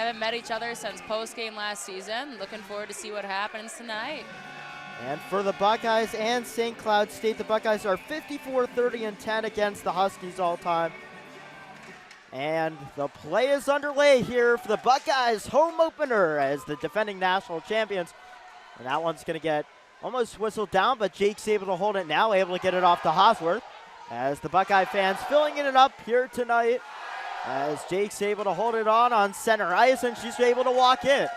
haven't met each other since post-game last season. Looking forward to see what happens tonight. And for the Buckeyes and St. Cloud State, the Buckeyes are 54-30-10 against the Huskies all time. And the play is underway here for the Buckeyes home opener as the defending national champions. And that one's going to get almost whistled down, but Jake's able to hold it now, able to get it off to Hosworth. As the Buckeye fans filling it up here tonight, as Jake's able to hold it on center ice, and she's able to walk in.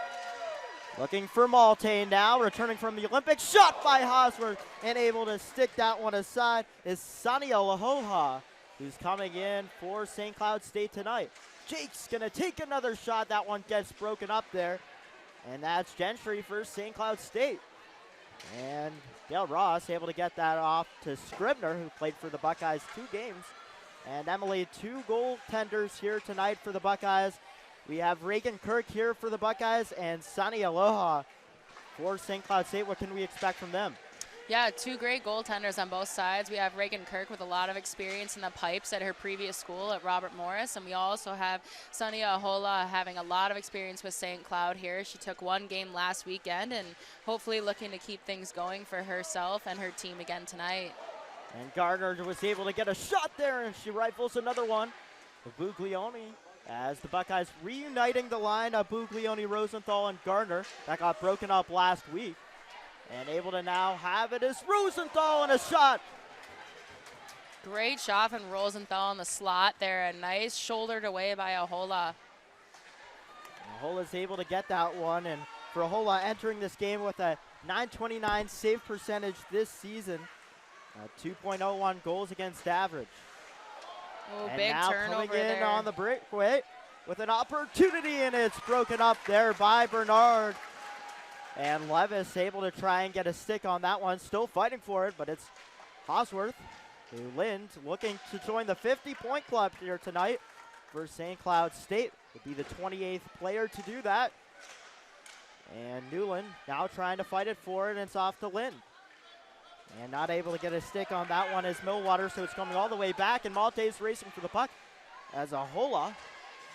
Looking for Malte now, returning from the Olympics. Shot by Hosworth, and able to stick that one aside is Sania Lahoha, who's coming in for St. Cloud State tonight. Jake's going to take another shot. That one gets broken up there, and that's Gentry for St. Cloud State. And Dale Ross able to get that off to Scribner, who played for the Buckeyes 2 games. And Emily, 2 goaltenders here tonight for the Buckeyes. We have Reagan Kirk here for the Buckeyes and Sunny Aloha for St. Cloud State. What can we expect from them? Yeah, 2 great goaltenders on both sides. We have Reagan Kirk with a lot of experience in the pipes at her previous school at Robert Morris, and we also have Sonia Ahola having a lot of experience with St. Cloud here. She took 1 game last weekend and hopefully looking to keep things going for herself and her team again tonight. And Gardner was able to get a shot there, and she rifles another one for Buglioni as the Buckeyes reuniting the line of Buglioni, Rosenthal, and Gardner. That got broken up last week. And able to now have it is Rosenthal, and a shot. Great shot from Rosenthal in the slot there. A nice shouldered away by Ahola. Ahola's able to get that one, and for Ahola entering this game with a .929 save percentage this season, 2.01 goals against average. Oh, and big now turnover coming in there. on the breakaway with an opportunity, and it's broken up there by Bernard. And Levis able to try and get a stick on that one, still fighting for it, but it's Hosworth, who Lind looking to join the 50-point club here tonight for St. Cloud State. Would be the 28th player to do that. And Newland now trying to fight it for it, and it's off to Lind. And not able to get a stick on that one is Millwater, so it's coming all the way back, and Malte's racing for the puck as Ahola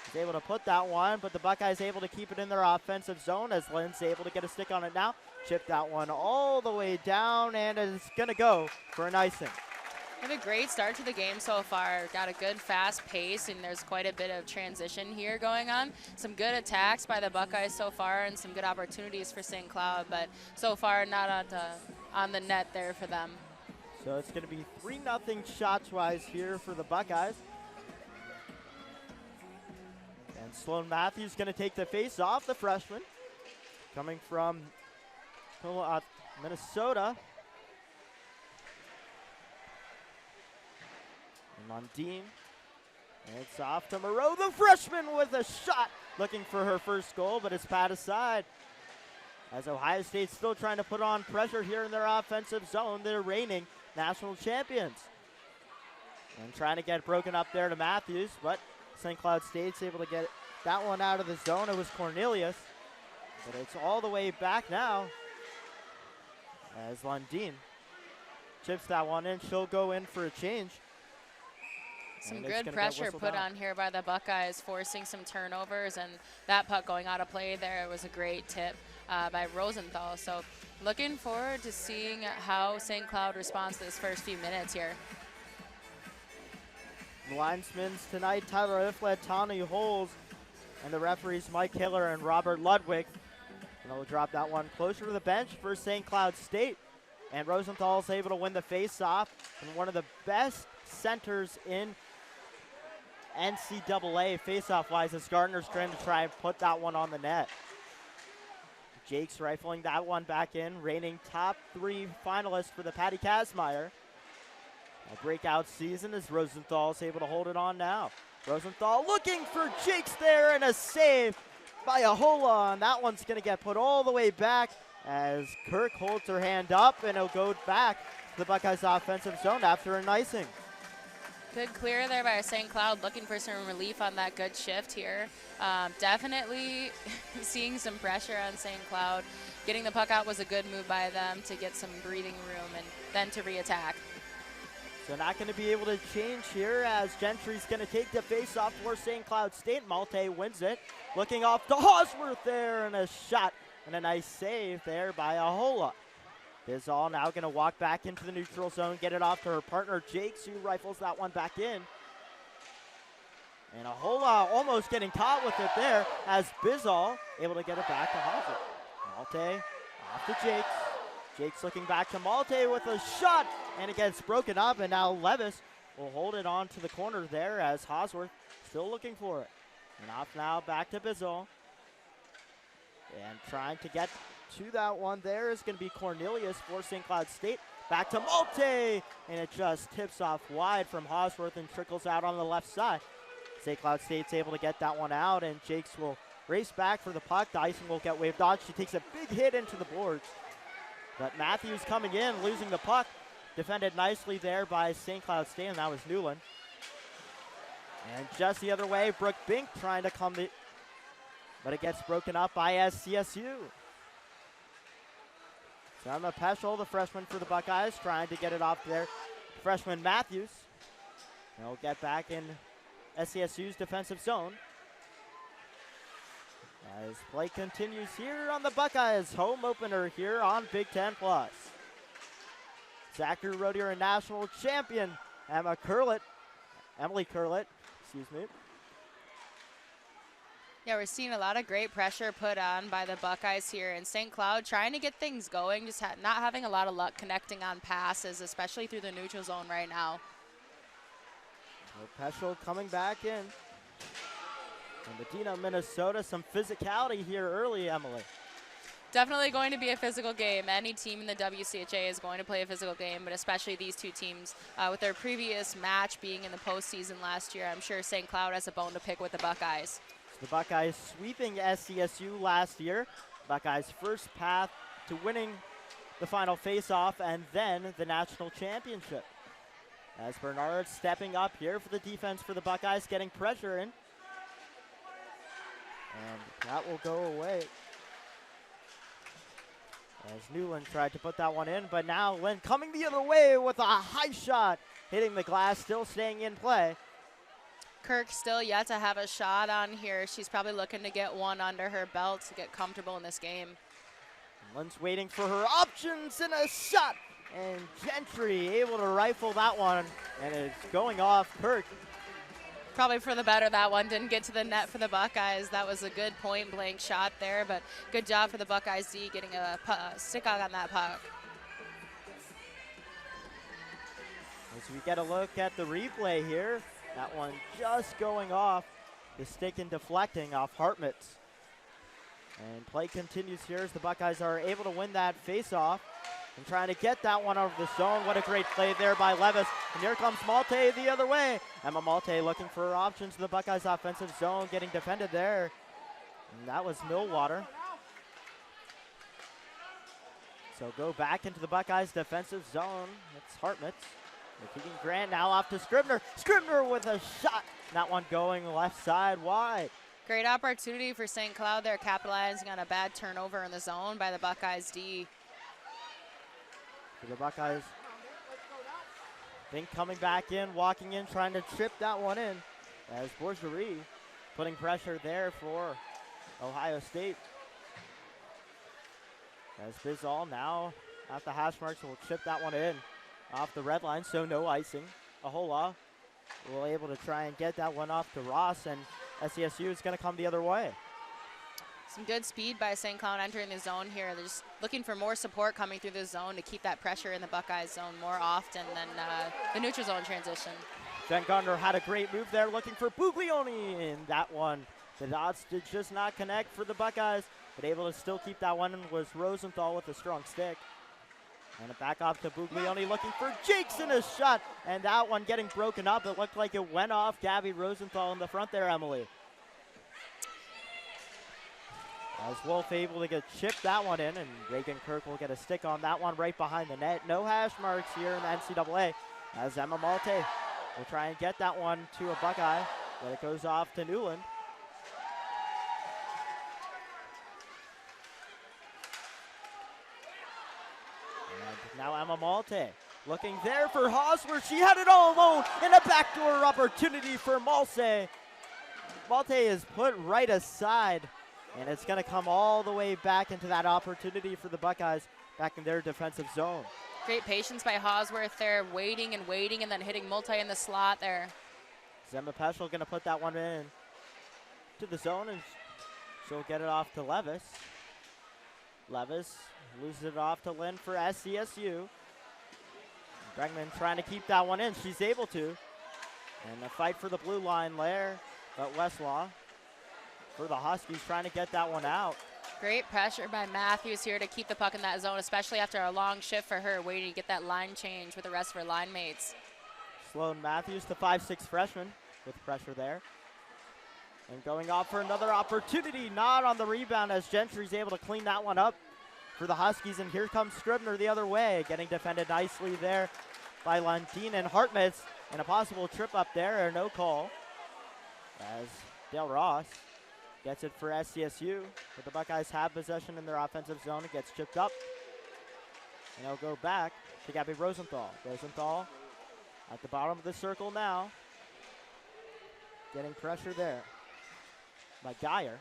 is able to put that one, but the Buckeyes able to keep it in their offensive zone as Lynn's able to get a stick on it now. Chip that one all the way down, and it's going to go for an icing. We have a great start to the game so far. Got a good fast pace, and there's quite a bit of transition here going on. Some good attacks by the Buckeyes so far, and some good opportunities for St. Cloud, but so far not on the net there for them. So it's going to be 3-0 shots-wise here for the Buckeyes. And Sloan Matthews going to take the face off, the freshman, coming from Minnesota. And Lundeen, and it's off to Moreau, the freshman, with a shot, looking for her first goal, but it's pat aside. As Ohio State's still trying to put on pressure here in their offensive zone, they're reigning national champions. And trying to get broken up there to Matthews, but St. Cloud State's able to get that one out of the zone. It was Cornelius, but it's all the way back now as Lundeen chips that one in. She'll go in for a change. Some good pressure put on here by the Buckeyes, forcing some turnovers, and that puck going out of play there was a great tip by Rosenthal. So looking forward to seeing how St. Cloud responds to this first few minutes here. The linesmen tonight, Tyler Iflet, Tony Holes, and the referees Mike Hiller and Robert Ludwig. And they'll drop that one closer to the bench for St. Cloud State. And Rosenthal's able to win the face-off, and one of the best centers in NCAA face-off-wise as Gardner's trying to put that one on the net. Jake's rifling that one back in, reigning top 3 finalist for the Patty Kazmaier. A breakout season as Rosenthal's able to hold it on now. Rosenthal looking for Jakes there, and a save by Ahola, and that one's going to get put all the way back as Kirk holds her hand up, and it'll go back to the Buckeyes offensive zone after an icing. Good clear there by St. Cloud, looking for some relief on that good shift here. Definitely seeing some pressure on St. Cloud. Getting the puck out was a good move by them to get some breathing room and then to re-attack. So not going to be able to change here as Gentry's going to take the face-off for St. Cloud State. Malte wins it. looking off to Hosworth there, and a shot and a nice save there by Ahola. Bizall now going to walk back into the neutral zone, get it off to her partner Jakes, who rifles that one back in. And Ahola almost getting caught with it there as Bizall able to get it back to Hosworth. Malte off to Jakes. Jakes looking back to Malte with a shot, and it gets broken up, and now Levis will hold it on to the corner there as Hosworth still looking for it. And off now back to Bizall. And trying to get to that one there is going to be Cornelius for St. Cloud State. Back to Malte, and it just tips off wide from Hosworth and trickles out on the left side. St. Cloud State's able to get that one out, and Jakes will race back for the puck. Dyson will get waved on. She takes a big hit into the boards. But Matthews coming in, losing the puck. Defended nicely there by St. Cloud State, and that was Newland. And just the other way, Brooke Bink trying to come to, but it gets broken up by SCSU. So Emma Peschel, the freshman for the Buckeyes, trying to get it off there. Freshman Matthews. He'll get back in SCSU's defensive zone. As play continues here on the Buckeyes home opener here on Big Ten Plus. Zachary Road Hero national champion Emily Curlett, excuse me. Yeah, we're seeing a lot of great pressure put on by the Buckeyes here in St. Cloud, trying to get things going, just not having a lot of luck connecting on passes, especially through the neutral zone right now. Peschel coming back in. And Medina, Minnesota, some physicality here early, Emily. Definitely going to be a physical game. Any team in the WCHA is going to play a physical game, but especially these two teams. With their previous match being in the postseason last year, I'm sure St. Cloud has a bone to pick with the Buckeyes. So the Buckeyes sweeping SCSU last year. Buckeyes' first path to winning the final face-off and then the national championship. As Bernard stepping up here for the defense for the Buckeyes, getting pressure in. And that will go away. As Newland tried to put that one in, but now Lynn coming the other way with a high shot, hitting the glass, still staying in play. Kirk still yet to have a shot on here. She's probably looking to get one under her belt to get comfortable in this game. Lynn's waiting for her options and a shot. And Gentry able to rifle that one, and it's going off Kirk. Probably for the better that one. Didn't get to the net for the Buckeyes. That was a good point-blank shot there, but good job for the Buckeyes D getting a stick out on that puck. As we get a look at the replay here, that one just going off the stick and deflecting off Hartmutz. And play continues here as the Buckeyes are able to win that face-off and trying to get that one over the zone. What a great play there by Levis. And here comes Malte the other way. Emma Malte looking for options in the Buckeyes offensive zone, getting defended there. And that was Millwater. So go back into the Buckeyes defensive zone. It's Hartmutz. Keegan Grant now off to Scribner. Scribner with a shot. That one going left side wide. Great opportunity for St. Cloud there, capitalizing on a bad turnover in the zone by the Buckeyes D. For the Buckeyes, Fink coming back in, walking in, trying to trip that one in. As Bourgerie putting pressure there for Ohio State. As Bizall now at the hash marks will chip that one in off the red line, so no icing. Ahola will able to try and get that one off to Ross, and SCSU is going to come the other way. Some good speed by St. Cloud entering the zone here. They're just looking for more support coming through the zone to keep that pressure in the Buckeyes zone more often than the neutral zone transition. Jen Gardner had a great move there, looking for Buglioni in that one. The dots did just not connect for the Buckeyes, but able to still keep that one was Rosenthal with a strong stick. And it back off to Buglioni looking for Jakes in a shot, and that one getting broken up. It looked like it went off Gabby Rosenthal in the front there, Emily. As Wolf able to get chipped that one in, and Reagan Kirk will get a stick on that one right behind the net. No hash marks here in the NCAA, as Emma Malte will try and get that one to a Buckeye, but it goes off to Newland. And now Emma Malte looking there for Hosworth. She had it all alone, and a backdoor opportunity for Malse. Malte is put right aside, and it's going to come all the way back into that opportunity for the Buckeyes back in their defensive zone. Great patience by Hosworth there, waiting and waiting, and then hitting Malte in the slot there. Zemma Peschel going to put that one in to the zone, and she'll get it off to Levis. Levis loses it off to Lynn for SCSU. Bregman trying to keep that one in. She's able to. And a fight for the blue line there, but Westlaw for the Huskies trying to get that one out. Great pressure by Matthews here to keep the puck in that zone, especially after a long shift for her, waiting to get that line change with the rest of her line mates. Sloan Matthews, the 5'6" freshman, with pressure there. And going off for another opportunity, not on the rebound as Gentry's able to clean that one up for the Huskies. And here comes Scribner the other way, getting defended nicely there by Lundin and Hartmetz. And a possible trip up there, or no call, as Dale Ross gets it for SCSU. But the Buckeyes have possession in their offensive zone. It gets chipped up. And they'll go back to Gabby Rosenthal. Rosenthal at the bottom of the circle now. Getting pressure there by Geyer.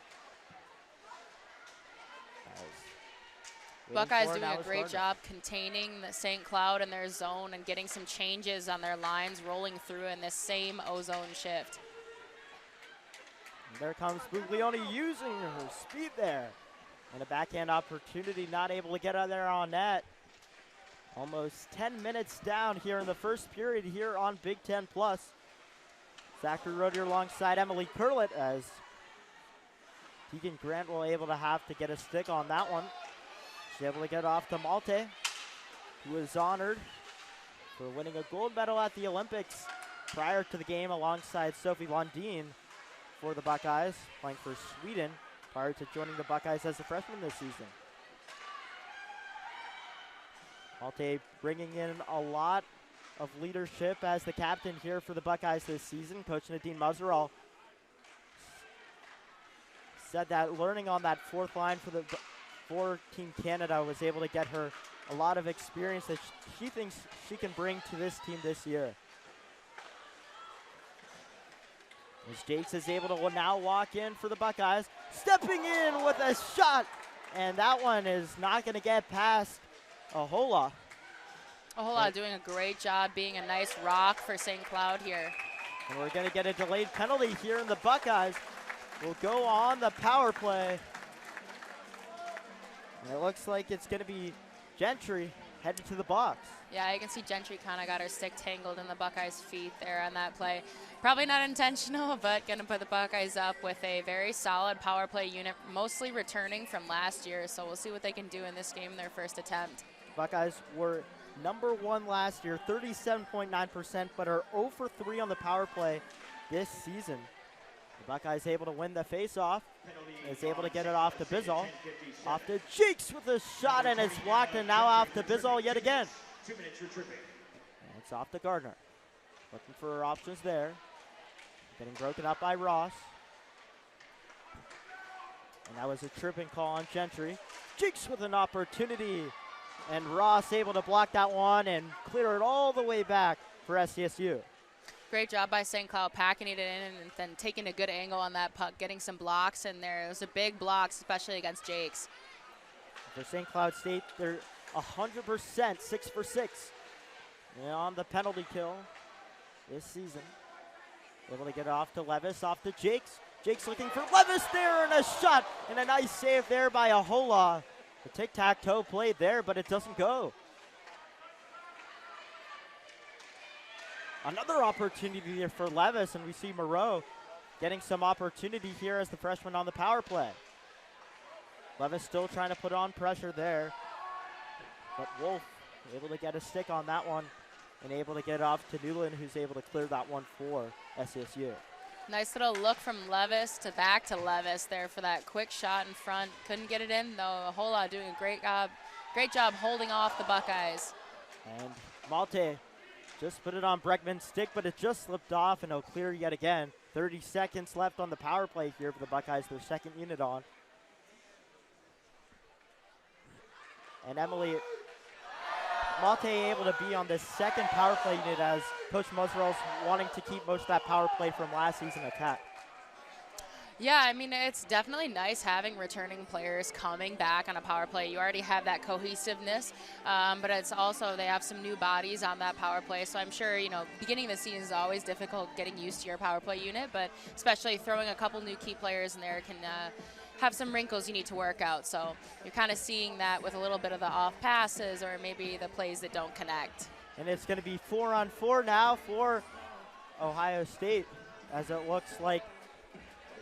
Buckeyes doing a great job containing the St. Cloud in their zone and getting some changes on their lines, rolling through in this same O-zone shift. And there comes Buglioni using her speed there. And a backhand opportunity, not able to get out there on net. Almost 10 minutes down here in the first period here on Big Ten Plus. Zachary Rodier alongside Emily Curlett as Tegan Grant will able to have to get a stick on that one. She's able to get off to Malte, who was honored for winning a gold medal at the Olympics prior to the game alongside Sophie Lundin for the Buckeyes, playing for Sweden prior to joining the Buckeyes as a freshman this season. Malte bringing in a lot of leadership as the captain here for the Buckeyes this season. Coach Nadine Muzzerall said that learning on that fourth line for Team Canada was able to get her a lot of experience that she thinks she can bring to this team this year. As Jakes is able to now walk in for the Buckeyes, stepping in with a shot, and that one is not going to get past Ahola. Ahola doing a great job being a nice rock for St. Cloud here. And we're going to get a delayed penalty here, and the Buckeyes will go on the power play. And it looks like it's going to be Gentry headed to the box. Yeah, you can see Gentry kind of got her stick tangled in the Buckeyes' feet there on that play. Probably not intentional, but going to put the Buckeyes up with a very solid power play unit, mostly returning from last year. So we'll see what they can do in this game in their first attempt. Buckeyes were #1 last year, 37.9%, but are 0 for 3 on the power play this season. The Buckeyes able to win the face-off. Is able to get it off to Bizzle. Off to Cheeks with a shot, and it's blocked, and now off to Bizzle yet again. And it's off to Gardner. Looking for options there. Getting broken up by Ross. And that was a tripping call on Gentry. Cheeks with an opportunity. And Ross able to block that one and clear it all the way back for SCSU. Great job by St. Cloud packing it in and then taking a good angle on that puck, getting some blocks in there. It was a big block, especially against Jakes. For St. Cloud State, they're 100%, 6 for 6 on the penalty kill this season. Able to get it off to Levis, off to Jakes. Jakes looking for Levis there, and a shot, and a nice save there by Ahola. The tic-tac-toe played there, but it doesn't go. Another opportunity there for Levis, and we see Moreau getting some opportunity here as the freshman on the power play. Levis still trying to put on pressure there, but Wolf able to get a stick on that one and able to get it off to Newland, who's able to clear that one for SCSU. Nice little look from Levis to back to Levis there for that quick shot in front. Couldn't get it in, though. Ahola doing a great job holding off the Buckeyes. And Malte just put it on Bregman's stick, but it just slipped off, and it'll clear yet again. 30 seconds left on the power play here for the Buckeyes, their second unit on. And Emily Malte able to be on this second power play unit as Coach Muzzerall's wanting to keep most of that power play from last season attack. Yeah, I mean, it's definitely nice having returning players coming back on a power play. You already have that cohesiveness, but it's also they have some new bodies on that power play. So I'm sure, beginning of the season is always difficult getting used to your power play unit, but especially throwing a couple new key players in there can have some wrinkles you need to work out. So you're kind of seeing that with a little bit of the off passes or maybe the plays that don't connect. And it's going to be 4-on-4 now for Ohio State, as it looks like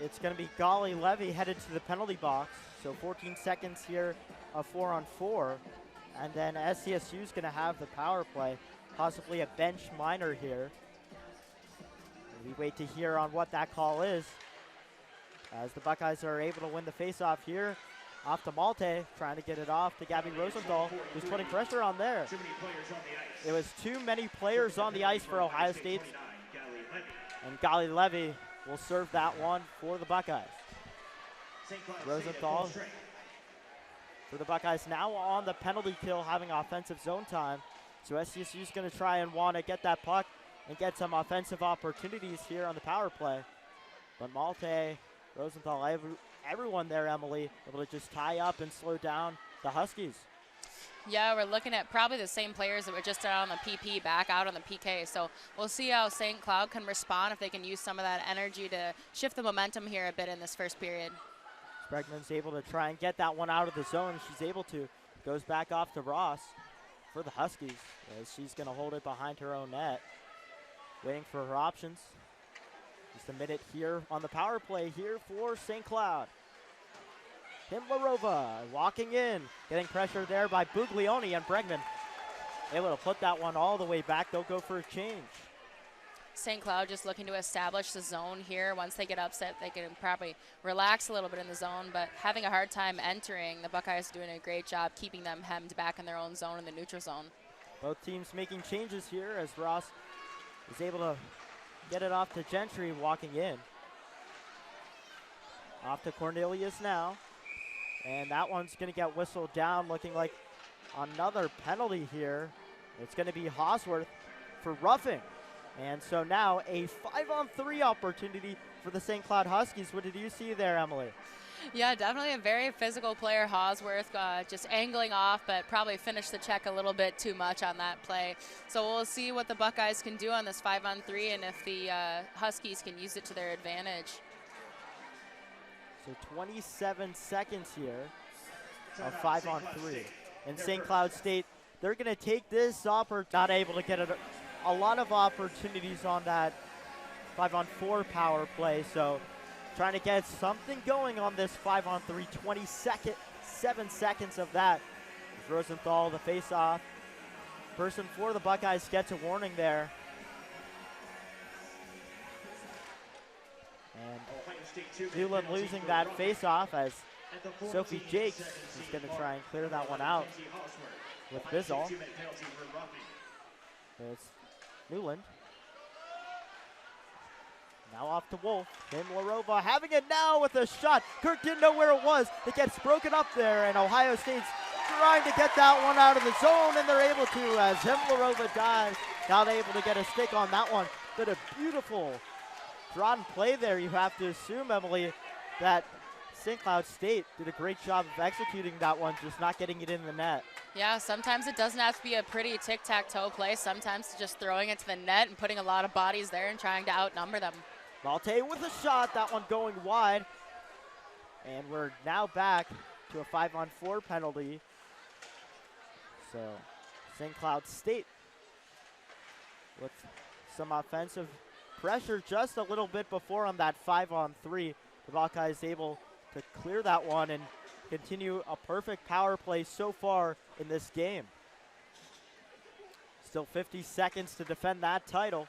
it's going to be Golly Levy headed to the penalty box. So 14 seconds here of 4-on-4. And then SCSU is going to have the power play, possibly a bench minor here. We wait to hear on what that call is, as the Buckeyes are able to win the faceoff here. Off to Malte, trying to get it off to Gabby Rosenthal, who's putting pressure on there. It was too many players on the ice for Ohio State. And Golly Levy will serve that one for the Buckeyes. Rosenthal for the Buckeyes now on the penalty kill, having offensive zone time. So SCSU is going to try and want to get that puck and get some offensive opportunities here on the power play. But Malte, Rosenthal, everyone there, Emily, able to just tie up and slow down the Huskies. Yeah, we're looking at probably the same players that were just out on the PP back out on the PK. So we'll see how St. Cloud can respond, if they can use some of that energy to shift the momentum here a bit in this first period. Bregman's able to try and get that one out of the zone. She's able to. Goes back off to Ross for the Huskies, as she's going to hold it behind her own net. Waiting for her options. Just a minute here on the power play here for St. Cloud. Himlarova walking in, getting pressure there by Buglioni, and Bregman able to put that one all the way back. They'll go for a change. St. Cloud just looking to establish the zone here. Once they get upset, they can probably relax a little bit in the zone, but having a hard time entering. The Buckeyes are doing a great job keeping them hemmed back in their own zone, in the neutral zone. Both teams making changes here, as Ross is able to get it off to Gentry walking in. Off to Cornelius now. And that one's going to get whistled down, looking like another penalty here. It's going to be Hosworth for roughing. And so now a 5-on-3 opportunity for the St. Cloud Huskies. What did you see there, Emily? Yeah, definitely a very physical player, Hosworth, just angling off, but probably finished the check a little bit too much on that play. So we'll see what the Buckeyes can do on this 5-on-3 and if the Huskies can use it to their advantage. So 27 seconds here of 5-on-3. And St. Cloud State, they're going to take this not able to get a lot of opportunities on that 5-on-4 power play. So trying to get something going on this 5-on-3, 7 seconds of that. Rosenthal, the face-off. Person for the Buckeyes gets a warning there. And Newland losing that face-off, as Sophie Jakes is going to try and clear that one out with Bizzle. It's Newland. Now off to Wolf. Himlarova having it now with a shot. Kirk didn't know where it was. It gets broken up there, and Ohio State's trying to get that one out of the zone, and they're able to, as Himlarova dives. Not able to get a stick on that one, but a beautiful draw and play there. You have to assume, Emily, that St. Cloud State did a great job of executing that one, just not getting it in the net. Yeah, sometimes it doesn't have to be a pretty tic-tac-toe play. Sometimes it's just throwing it to the net and putting a lot of bodies there and trying to outnumber them. Malte with a shot, that one going wide. And we're now back to a 5-on-4 penalty. So St. Cloud State with some offensive pressure just a little bit before on that 5-on-3. The Buckeyes able to clear that one and continue a perfect power play so far in this game. Still 50 seconds to defend that title.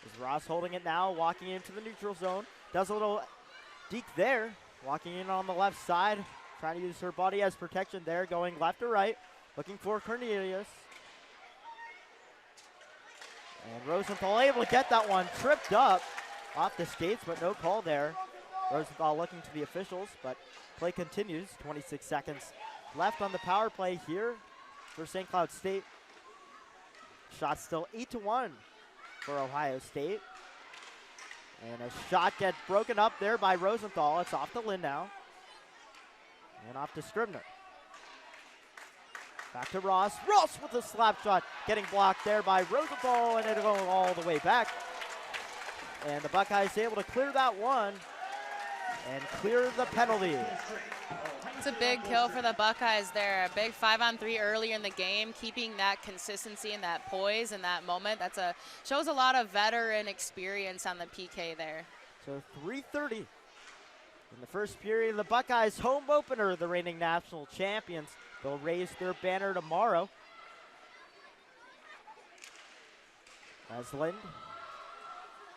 Is Ross holding it now, walking into the neutral zone. Does a little deke there, walking in on the left side, trying to use her body as protection there, going left to right, looking for Cornelius. And Rosenthal able to get that one, tripped up off the skates, but no call there. Rosenthal looking to the officials, but play continues. 26 seconds left on the power play here for St. Cloud State. Shot still 8-1 for Ohio State. And a shot gets broken up there by Rosenthal. It's off to Lynn now. And off to Scribner. Back to Ross. Ross with a slap shot. Getting blocked there by Rosenthal, and it'll go all the way back. And the Buckeyes able to clear that one and clear the penalty. It's a big kill for the Buckeyes there. A big 5-on-3 earlier in the game, keeping that consistency and that poise in that moment. Shows a lot of veteran experience on the PK there. So 3:30 in the first period. The Buckeyes home opener, the reigning national champions. They'll raise their banner tomorrow. As Lind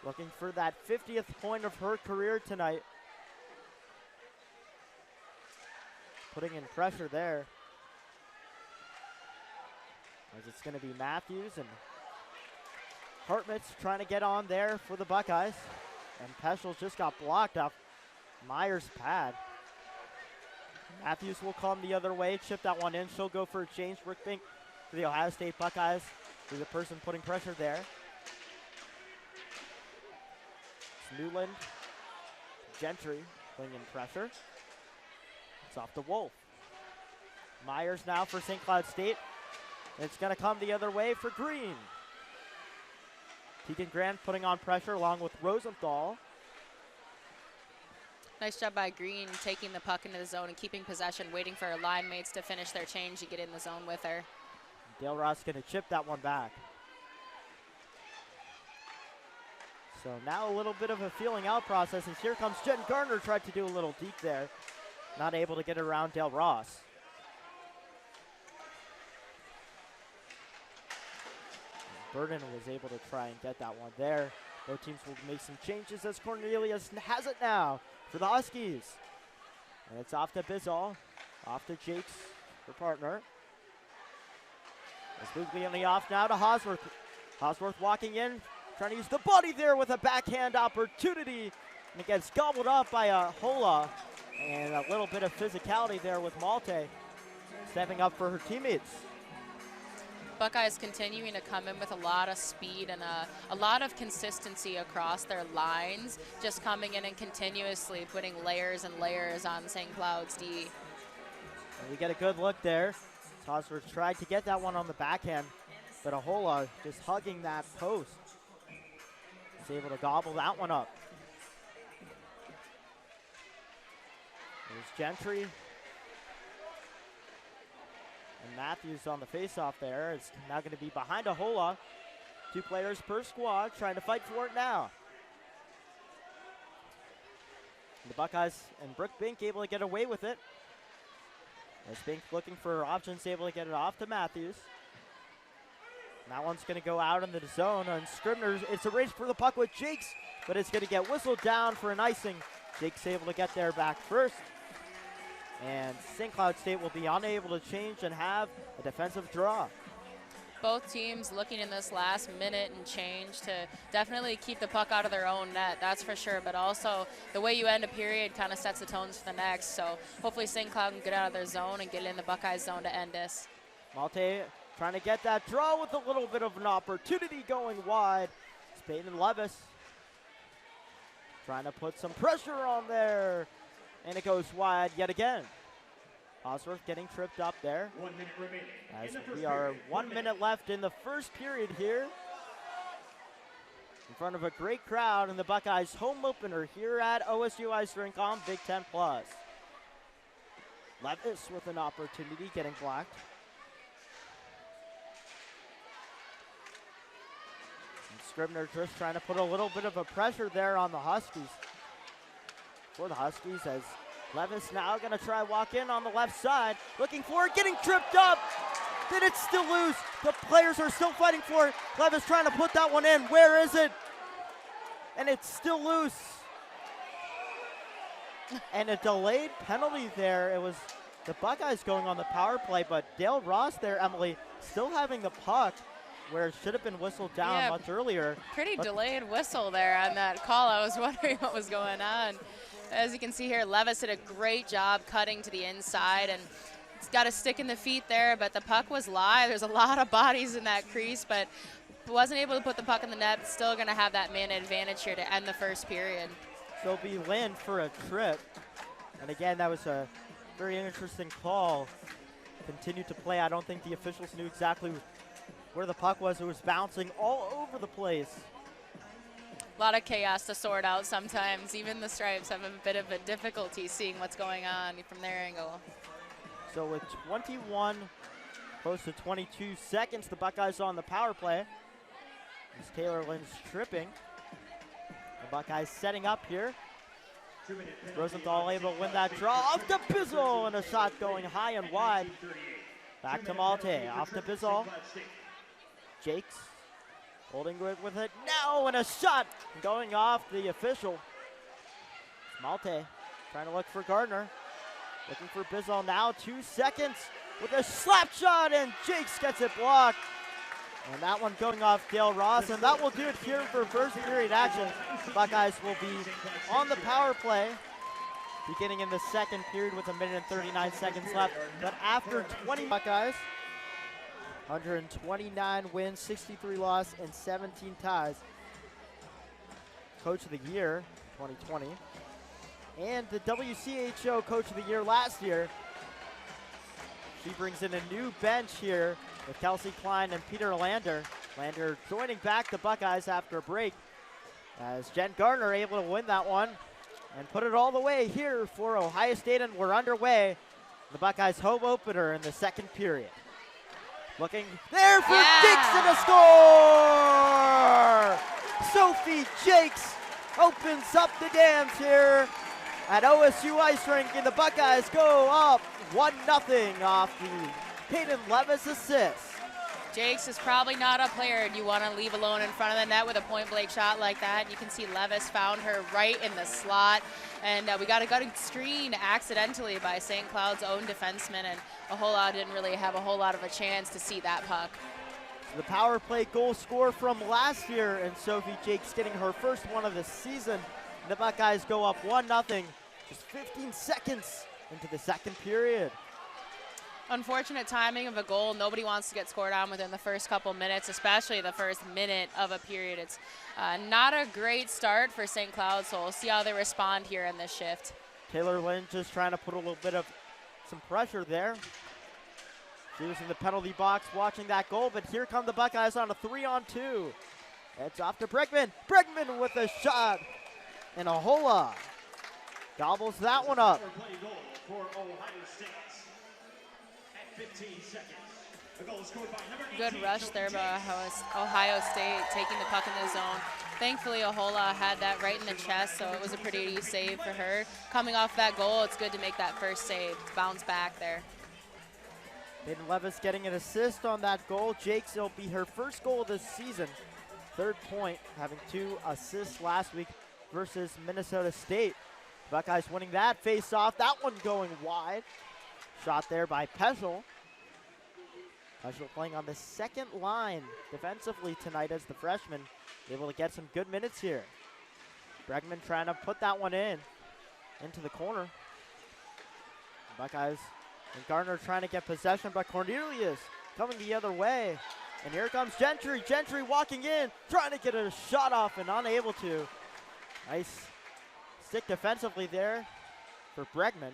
looking for that 50th point of her career tonight. Putting in pressure there. As it's going to be Matthews and Hartmut's trying to get on there for the Buckeyes. And Peschel just got blocked off Myers' pad. Matthews will come the other way, chip that one in. She'll go for a change. Brookbank for the Ohio State Buckeyes. Be the person putting pressure there. It's Newland. Gentry putting in pressure. It's off to Wolf. Myers now for St. Cloud State. It's going to come the other way for Green. Tegan Grant putting on pressure along with Rosenthal. Nice job by Green taking the puck into the zone and keeping possession, waiting for her line mates to finish their change to get in the zone with her. Dale Ross going to chip that one back. So now a little bit of a feeling out process as here comes Jen Gardner, tried to do a little deep there. Not able to get it around Dale Ross. Burden was able to try and get that one there. Both teams will make some changes as Cornelius has it now for the Huskies. And it's off to Bizall, off to Jakes, her partner. It's Buglioni off now to Hosworth. Hosworth walking in, trying to use the body there with a backhand opportunity. And it gets gobbled up by Hola. And a little bit of physicality there with Malte stepping up for her teammates. Buckeyes continuing to come in with a lot of speed and a lot of consistency across their lines, just coming in and continuously putting layers and layers on St. Cloud's D. And we get a good look there. Hosworth tried to get that one on the backhand, but Ahola just hugging that post. He's able to gobble that one up. There's Gentry. And Matthews on the faceoff there. It's now going to be behind Ahola. 2 players per squad trying to fight for it now. The Buckeyes and Brooke Bink able to get away with it. As Bink looking for options, able to get it off to Matthews. And that one's going to go out in the zone on Scribner's. It's a race for the puck with Jakes, but it's going to get whistled down for an icing. Jakes able to get there back first. And St. Cloud State will be unable to change and have a defensive draw. Both teams looking in this last minute and change to definitely keep the puck out of their own net, that's for sure. But also the way you end a period kind of sets the tones for the next. So hopefully St. Cloud can get out of their zone and get in the Buckeyes zone to end this. Malte trying to get that draw with a little bit of an opportunity going wide. It's Peyton Levis trying to put some pressure on there. And it goes wide yet again. Osworth getting tripped up there. 1 minute remaining. As we are 1 minute left in the first period here. In front of a great crowd in the Buckeyes home opener here at OSU Ice Rink on Big Ten Plus. Levis with an opportunity getting blocked. And Scribner just trying to put a little bit of a pressure there on the Huskies. For the Huskies as Levis now going to try walk in on the left side. Looking for it, getting tripped up. Did it still lose? The players are still fighting for it. Levis trying to put that one in. Where is it? And it's still loose. And a delayed penalty there. It was the Buckeyes going on the power play, but Dale Ross there, Emily, still having the puck where it should have been whistled down much earlier. Pretty delayed whistle there on that call. I was wondering what was going on. As you can see here, Levis did a great job cutting to the inside and got a stick in the feet there, but the puck was live. There's a lot of bodies in that crease, but wasn't able to put the puck in the net. Still going to have that man advantage here to end the first period. So it'll be Lynn for a trip. And again, that was a very interesting call. Continued to play. I don't think the officials knew exactly where the puck was. It was bouncing all over the place. A lot of chaos to sort out sometimes. Even the Stripes have a bit of a difficulty seeing what's going on from their angle. So with 21, close to 22 seconds, the Buckeyes on the power play. As Taylor Lynn's tripping. The Buckeyes setting up here. Rosenthal able to win that draw. Off to Bizzle, and a shot going high and wide. Back to Malte. Off to Bizzle. Jakes holding with it now, and a shot going off the official. Malte trying to look for Gardner. Looking for Bizzle now. 2 seconds with a slap shot, and Jakes gets it blocked. And that one going off Dale Ross, and that will do it here for first period action. The Buckeyes will be on the power play beginning in the second period with 1 minute and 39 seconds left. But after 20 Buckeyes, 129 wins, 63 loss, and 17 ties. Coach of the Year 2020. And the WCHO Coach of the Year last year. She brings in a new bench here with Kelsey Klein and Peter Lander. Lander joining back the Buckeyes after a break as Jen Gardner able to win that one and put it all the way here for Ohio State, and we're underway. The Buckeyes home opener in the second period. Looking there for Jakes and a score! Sophie Jakes opens up the dams here at OSU Ice Rink, and the Buckeyes go up 1-0 off the Peyton Levis assist. Jakes is probably not a player you want to leave alone in front of the net with a point-blank shot like that. You can see Levis found her right in the slot, and we got a good screen accidentally by St. Cloud's own defenseman, and Ahola didn't really have a whole lot of a chance to see that puck. The power play goal score from last year, and Sophie Jakes getting her first one of the season. The Buckeyes go up 1-0, just 15 seconds into the second period. Unfortunate timing of a goal. Nobody wants to get scored on within the first couple minutes, especially the first minute of a period. It's not a great start for St. Cloud, so we'll see how they respond here in this shift. Taylor Lynn just trying to put a little bit of some pressure there. She was in the penalty box watching that goal, but here come the Buckeyes on a 3-on-2. It's off to Bregman. Bregman with a shot, and Ahola gobbles that one up. Good rush there by Ohio State, taking the puck in the zone. Thankfully, Ahola had that right in the chest, so it was a pretty easy save for her. Coming off that goal, it's good to make that first save, bounce back there. Peyton Levis getting an assist on that goal. Jakes, it'll be her first goal of this season. 3rd point, having 2 assists last week versus Minnesota State. Buckeyes winning that face-off. That one going wide. Shot there by Peschel. Peschel playing on the second line defensively tonight as the freshman. Able to get some good minutes here. Bregman trying to put that one into the corner. Buckeyes and Gardner trying to get possession, but Cornelius coming the other way. And here comes Gentry. Gentry walking in, trying to get a shot off and unable to. Nice stick defensively there for Bregman.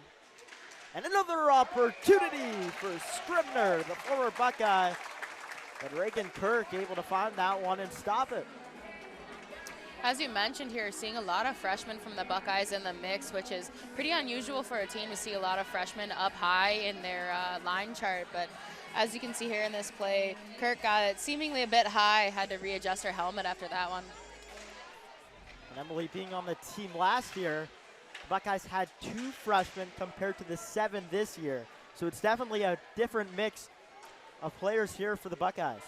And another opportunity for Scribner, the former Buckeye. But Reagan Kirk able to find that one and stop it. As you mentioned here, seeing a lot of freshmen from the Buckeyes in the mix, which is pretty unusual for a team to see a lot of freshmen up high in their line chart. But as you can see here in this play, Kirk got it seemingly a bit high, had to readjust her helmet after that one. And Emily being on the team last year, the Buckeyes had 2 freshmen compared to the 7 this year. So it's definitely a different mix of players here for the Buckeyes.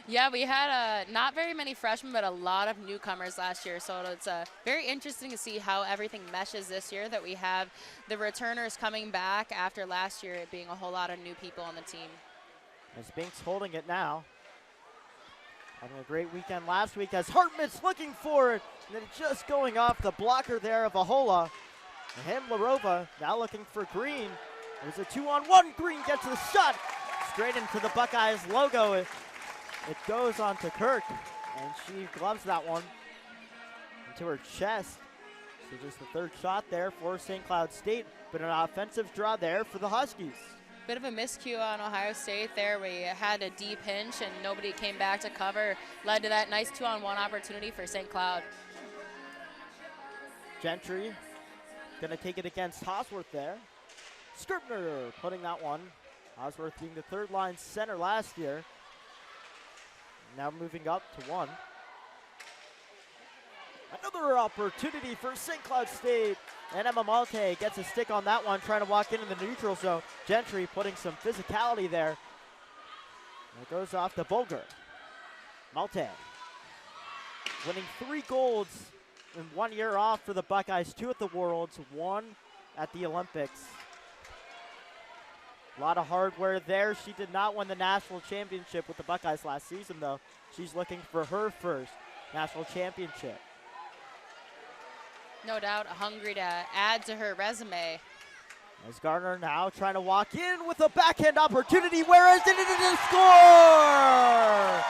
Yeah, we had not very many freshmen, but a lot of newcomers last year. So it's very interesting to see how everything meshes this year, that we have the returners coming back after last year, it being a whole lot of new people on the team. As Binks holding it now. Having a great weekend last week as Hartman's looking for it. And then just going off the blocker there of Ahola. And him, Larova, now looking for Green. There's a 2-on-1. Green gets the shot straight into the Buckeyes logo. It goes onto Kirk, and she gloves that one into her chest. So just the third shot there for St. Cloud State, but an offensive draw there for the Huskies. Bit of a miscue on Ohio State there. We had a deep pinch and nobody came back to cover. Led to that nice 2-on-1 opportunity for St. Cloud. Gentry gonna take it against Hosworth there. Scribner putting that one. Hosworth being the third line center last year. Now moving up to 1. Another opportunity for St. Cloud State. And Emma Malte gets a stick on that one, trying to walk into the neutral zone. Gentry putting some physicality there. And it goes off to Bulger. Malte winning 3 golds in 1 year off for the Buckeyes. 2 at the Worlds, 1 at the Olympics. A lot of hardware there. She did not win the national championship with the Buckeyes last season, though. She's looking for her first national championship. No doubt hungry to add to her resume. As Gardner now trying to walk in with a backhand opportunity. Where is it? It is a score!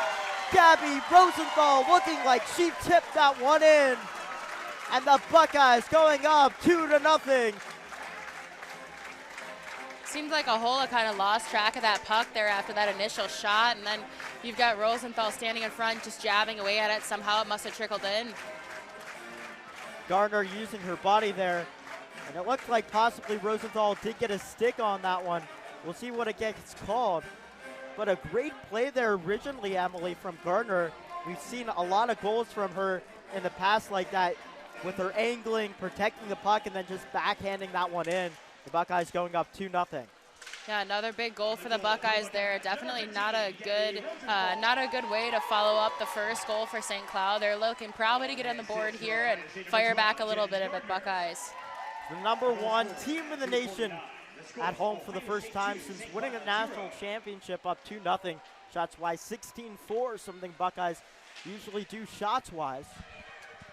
Gabby Rosenthal looking like she tipped that one in. And the Buckeyes going up 2-0. Seems like Ahola kind of lost track of that puck there after that initial shot, and then you've got Rosenthal standing in front just jabbing away at it. Somehow it must have trickled in. Gardner using her body there, and it looked like possibly Rosenthal did get a stick on that one. We'll see what it gets called. But a great play there originally, Emily, from Gardner. We've seen a lot of goals from her in the past like that, with her angling, protecting the puck, and then just backhanding that one in. The Buckeyes going up 2-0. Yeah, another big goal for the Buckeyes there. Definitely not a good way to follow up the first goal for St. Cloud. They're looking probably to get on the board here and fire back a little bit of it, Buckeyes. The #1 team in the nation at home for the first time since winning a national championship, up 2-0. Shots-wise 16-4, something Buckeyes usually do shots-wise.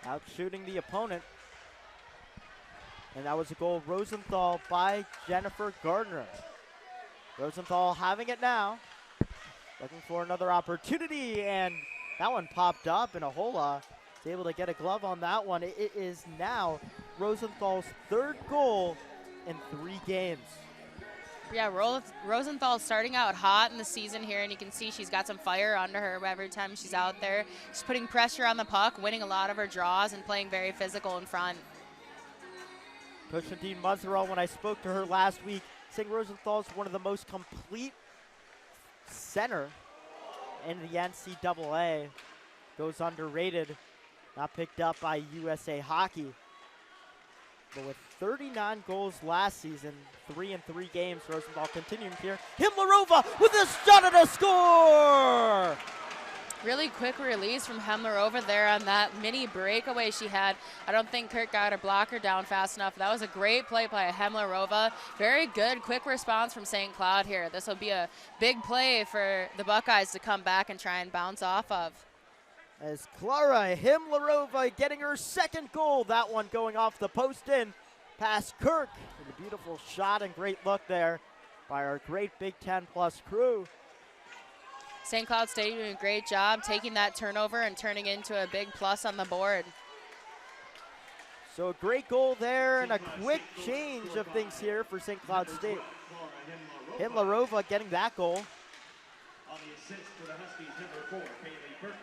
Out shooting the opponent. And that was a goal Rosenthal by Jennifer Gardner. Rosenthal having it now. Looking for another opportunity, and that one popped up, and Ahola is able to get a glove on that one. It is now Rosenthal's 3rd goal in 3 games. Yeah, Rosenthal starting out hot in the season here, and you can see she's got some fire under her every time she's out there. She's putting pressure on the puck, winning a lot of her draws, and playing very physical in front. Coach Nadine Muzzerall, when I spoke to her last week, saying Rosenthal is one of the most complete center in the NCAA. Goes underrated, not picked up by USA Hockey. But with 39 goals last season, 3 in 3 games, Rosenthal continuing here. Himlerova with a shot and a score! Really quick release from Hemlerova there on that mini breakaway she had. I don't think Kirk got her blocker down fast enough. That was a great play by Hemlerova. Very good quick response from St. Cloud here. This will be a big play for the Buckeyes to come back and try and bounce off of. As Clara Himlerova getting her 2nd goal. That one going off the post in past Kirk. And a beautiful shot and great look there by our great Big Ten Plus crew. St. Cloud State doing a great job taking that turnover and turning into a big plus on the board. So a great goal there and a quick change of things here for St. Cloud State. Himlerova getting that goal. On the assist for the Huskies, number 4, Kaylee Burton.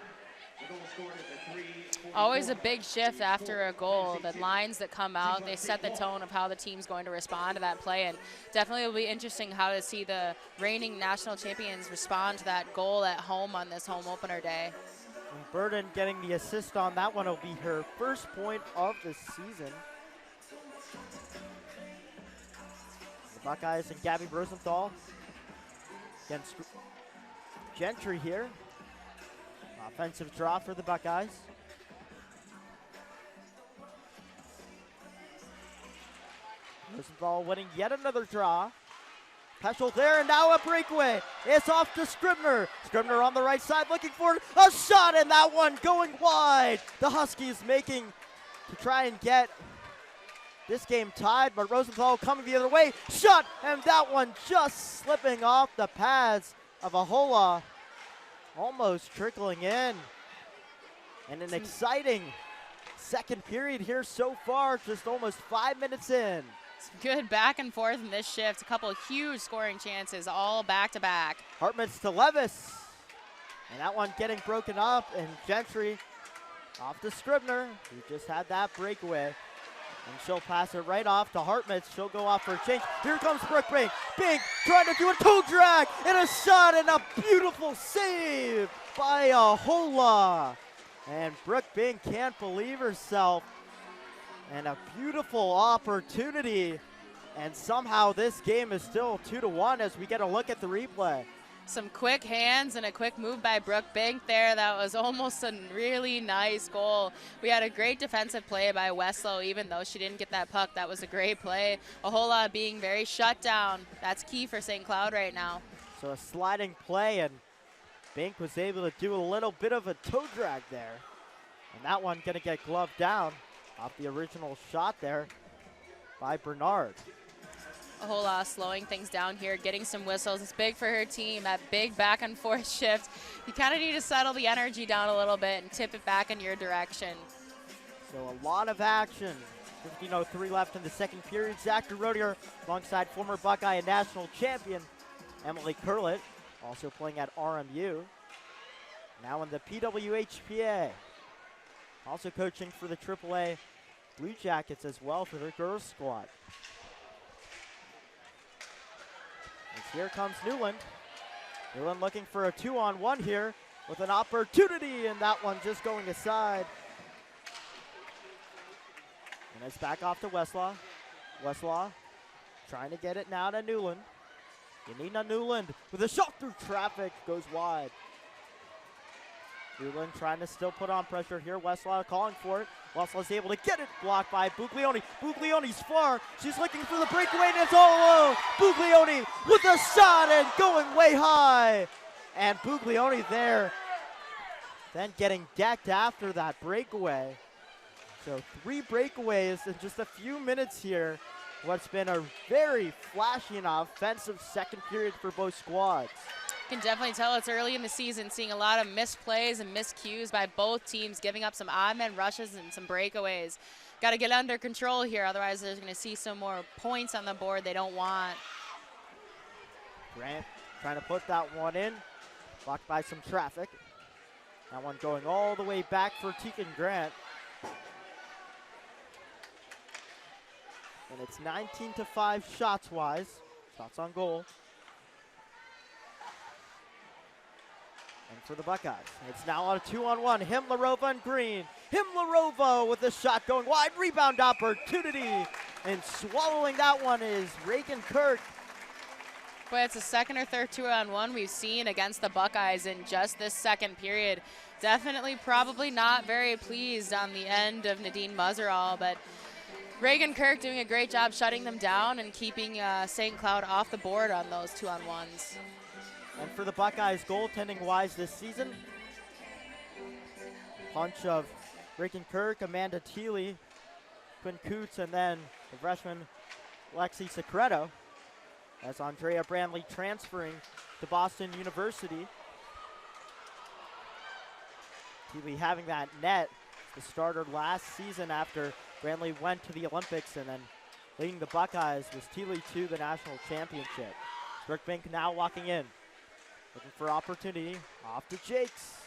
The goal scored at the 3-4. Always a big shift after a goal. The lines that come out, they set the tone of how the team's going to respond to that play. And definitely will be interesting how to see the reigning national champions respond to that goal at home on this home opener day. And Burden getting the assist on that one will be her 1st point of the season. The Buckeyes and Gabby Rosenthal against Gentry here. Offensive draw for the Buckeyes. Rosenthal winning yet another draw. Peschel there, and now a breakaway. It's off to Scribner. Scribner on the right side looking for a shot, and that one going wide. The Huskies making to try and get this game tied, but Rosenthal coming the other way. Shot, and that one just slipping off the pads of Ahola. Almost trickling in. And an exciting second period here so far, just almost 5 minutes in. Some good back and forth in this shift. A couple of huge scoring chances, all back to back. Hartmutz to Levis. And that one getting broken up, and Gentry off to Scribner, who just had that breakaway. And she'll pass it right off to Hartmutz. She'll go off for a change. Here comes Brooke Bink. Bink trying to do a toe drag and a shot and a beautiful save by Ahola. And Brooke Bink can't believe herself. And a beautiful opportunity. And somehow this game is still 2-1 as we get a look at the replay. Some quick hands and a quick move by Brooke Bink there. That was almost a really nice goal. We had a great defensive play by Weslow, even though she didn't get that puck. That was a great play. Ahola being very shut down. That's key for St. Cloud right now. So a sliding play, and Bink was able to do a little bit of a toe drag there. And that one gonna get gloved down off the original shot there by Bernard. Ahola slowing things down here, getting some whistles. It's big for her team, that big back and forth shift. You kind of need to settle the energy down a little bit and tip it back in your direction. So a lot of action. 15:03 left in the second period. Zach DeRodier alongside former Buckeye and national champion Emily Curlett, also playing at RMU. Now in the PWHPA. Also coaching for the AAA Blue Jackets as well for their girls squad. And here comes Newland. Newland looking for a 2-on-1 here with an opportunity, and that one just going aside. And it's back off to Westlaw. Westlaw trying to get it now to Newland. Yanina Newland with a shot through traffic, goes wide. Newland trying to still put on pressure here. Westlaw calling for it. Westlaw's able to get it blocked by Buglioni. Buglioni's far. She's looking for the breakaway, and it's all alone. Buglioni with a shot and going way high. And Buglioni there, then getting decked after that breakaway. So 3 breakaways in just a few minutes here. What's been a very flashy and offensive second period for both squads. You can definitely tell it's early in the season, seeing a lot of misplays and miscues by both teams, giving up some odd man rushes and some breakaways. Got to get under control here, otherwise they're going to see some more points on the board they don't want. Grant trying to put that one in, blocked by some traffic. That one going all the way back for Tegan Grant. And it's 19-5 shots-wise, shots on goal. And for the Buckeyes, it's now on a 2-on-1. Himlarova and Green. Himlarova with a shot going wide. Rebound opportunity. And swallowing that one is Reagan Kirk. Boy, it's a second or third 2-on-1 we've seen against the Buckeyes in just this second period. Definitely probably not very pleased on the end of Nadine Muzzerall, but Reagan Kirk doing a great job shutting them down and keeping St. Cloud off the board on those 2-on-1s. And for the Buckeyes, goaltending-wise this season, punch of Reagan Kirk, Amanda Thiele, Quinn Coots, and then the freshman Lexi Secreto, as Andrea Brandley transferring to Boston University. Thiele having that net, the starter last season after Brandley went to the Olympics, and then leading the Buckeyes was Thiele to the national championship. Brooke Bink now walking in. Looking for opportunity, off to Jakes.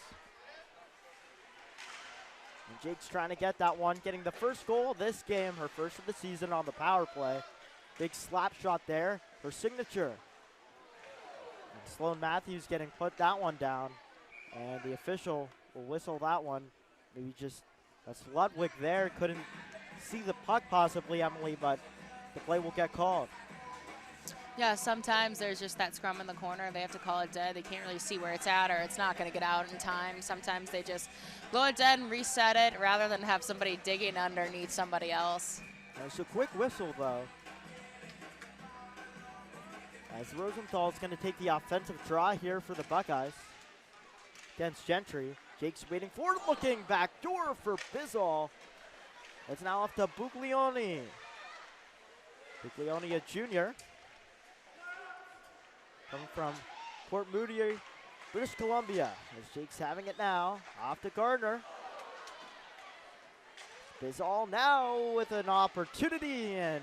And Jakes trying to get that one, getting the first goal of this game, her first of the season on the power play. Big slap shot there, her signature. And Sloan Matthews getting put that one down. And the official will whistle that one. Maybe just, that's Ludwig there, couldn't see the puck possibly, Emily, but the play will get called. Yeah, sometimes there's just that scrum in the corner. They have to call it dead. They can't really see where it's at, or it's not going to get out in time. Sometimes they just blow it dead and reset it rather than have somebody digging underneath somebody else. It's a quick whistle, though. As Rosenthal is going to take the offensive draw here for the Buckeyes against Gentry. Jake's waiting for it, looking back door for Bizzle. It's now off to Buglioni. Buglioni, a junior, coming from Port Moody, British Columbia. As Jake's having it now, off to Gardner. Bizall now with an opportunity, and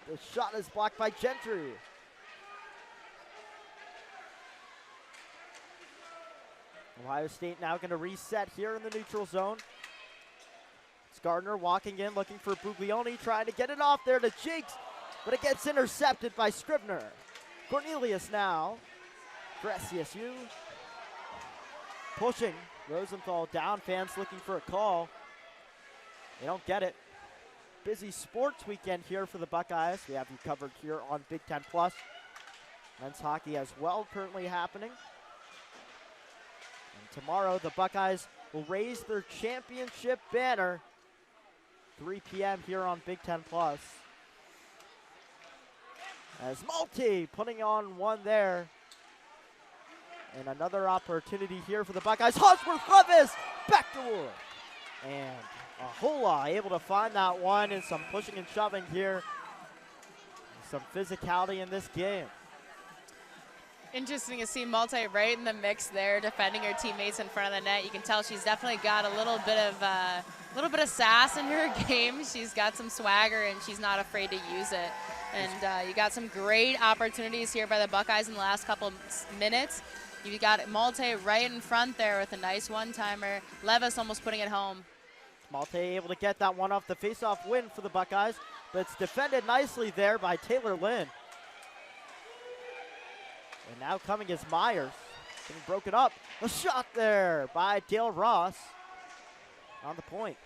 the shot is blocked by Gentry. Ohio State now going to reset here in the neutral zone. It's Gardner walking in, looking for Buglioni, trying to get it off there to Jakes, but it gets intercepted by Scribner. Cornelius now for SCSU. Pushing Rosenthal down, fans looking for a call. They don't get it. Busy sports weekend here for the Buckeyes. We have you covered here on Big Ten Plus. Men's hockey as well currently happening. And tomorrow the Buckeyes will raise their championship banner. 3 p.m. here on Big Ten Plus. As Malte putting on one there. And another opportunity here for the Buckeyes. Hosworth Levis backdoor. And Ahola able to find that one, and some pushing and shoving here. Some physicality in this game. Interesting to see Malte right in the mix there, defending her teammates in front of the net. You can tell she's definitely got a little bit of sass in her game. She's got some swagger, and she's not afraid to use it. And you got some great opportunities here by the Buckeyes in the last couple minutes. You got Malte right in front there with a nice one-timer. Levis almost putting it home. Malte able to get that one off the face-off win for the Buckeyes, but it's defended nicely there by Taylor Lynn. And now coming is Myers, getting broken up. A shot there by Dale Ross on the point.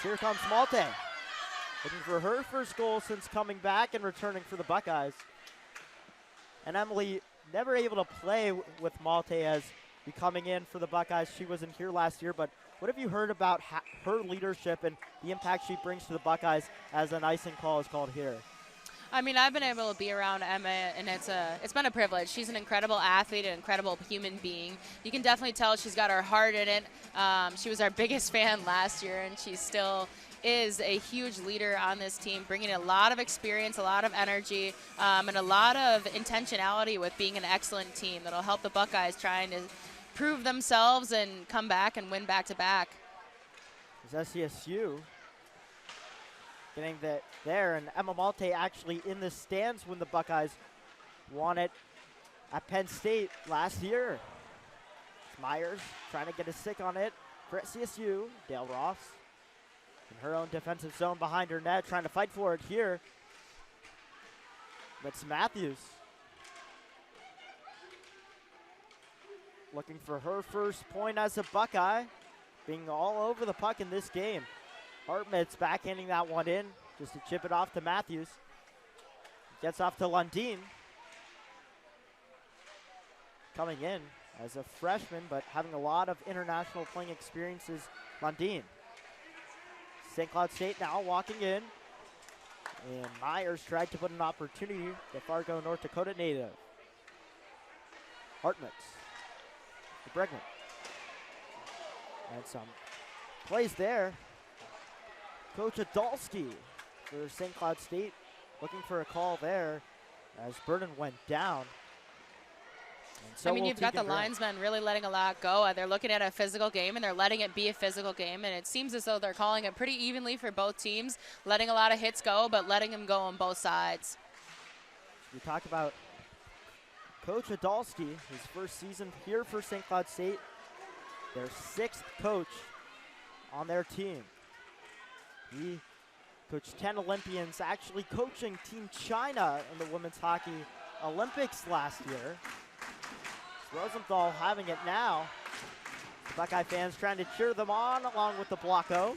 So here comes Malte, looking for her first goal since coming back and returning for the Buckeyes. And Emily never able to play with Malte as coming in for the Buckeyes. She wasn't here last year, but what have you heard about her leadership and the impact she brings to the Buckeyes as an icing call is called here? I mean, I've been able to be around Emma, and it's been a privilege. She's an incredible athlete, an incredible human being. You can definitely tell she's got her heart in it. She was our biggest fan last year, and she still is a huge leader on this team, bringing a lot of experience, a lot of energy, and a lot of intentionality with being an excellent team that'll help the Buckeyes trying to prove themselves and come back and win back-to-back. There's SCSU getting that there, and Emma Malte actually in the stands when the Buckeyes won it at Penn State last year. Myers trying to get a stick on it for SCSU. Dale Ross in her own defensive zone behind her net, trying to fight for it here. That's Matthews. Looking for her first point as a Buckeye, being all over the puck in this game. Hartmut's backhanding that one in, just to chip it off to Matthews. Gets off to Lundeen. Coming in as a freshman, but having a lot of international playing experiences, Lundeen. St. Cloud State now walking in. And Myers tried to put an opportunity to Fargo, North Dakota native. Hartmut to Bregman. And some plays there. Coach Adolski for St. Cloud State looking for a call there as Burden went down. And so I mean, you've got the linesmen really letting a lot go. They're looking at a physical game, and they're letting it be a physical game, and it seems as though they're calling it pretty evenly for both teams, letting a lot of hits go, but letting them go on both sides. We talked about Coach Adolski, his first season here for St. Cloud State, their 6th coach on their team. He coached 10 Olympians, actually coaching Team China in the Women's Hockey Olympics last year. Rosenthal having it now. Buckeye fans trying to cheer them on along with the Blocko.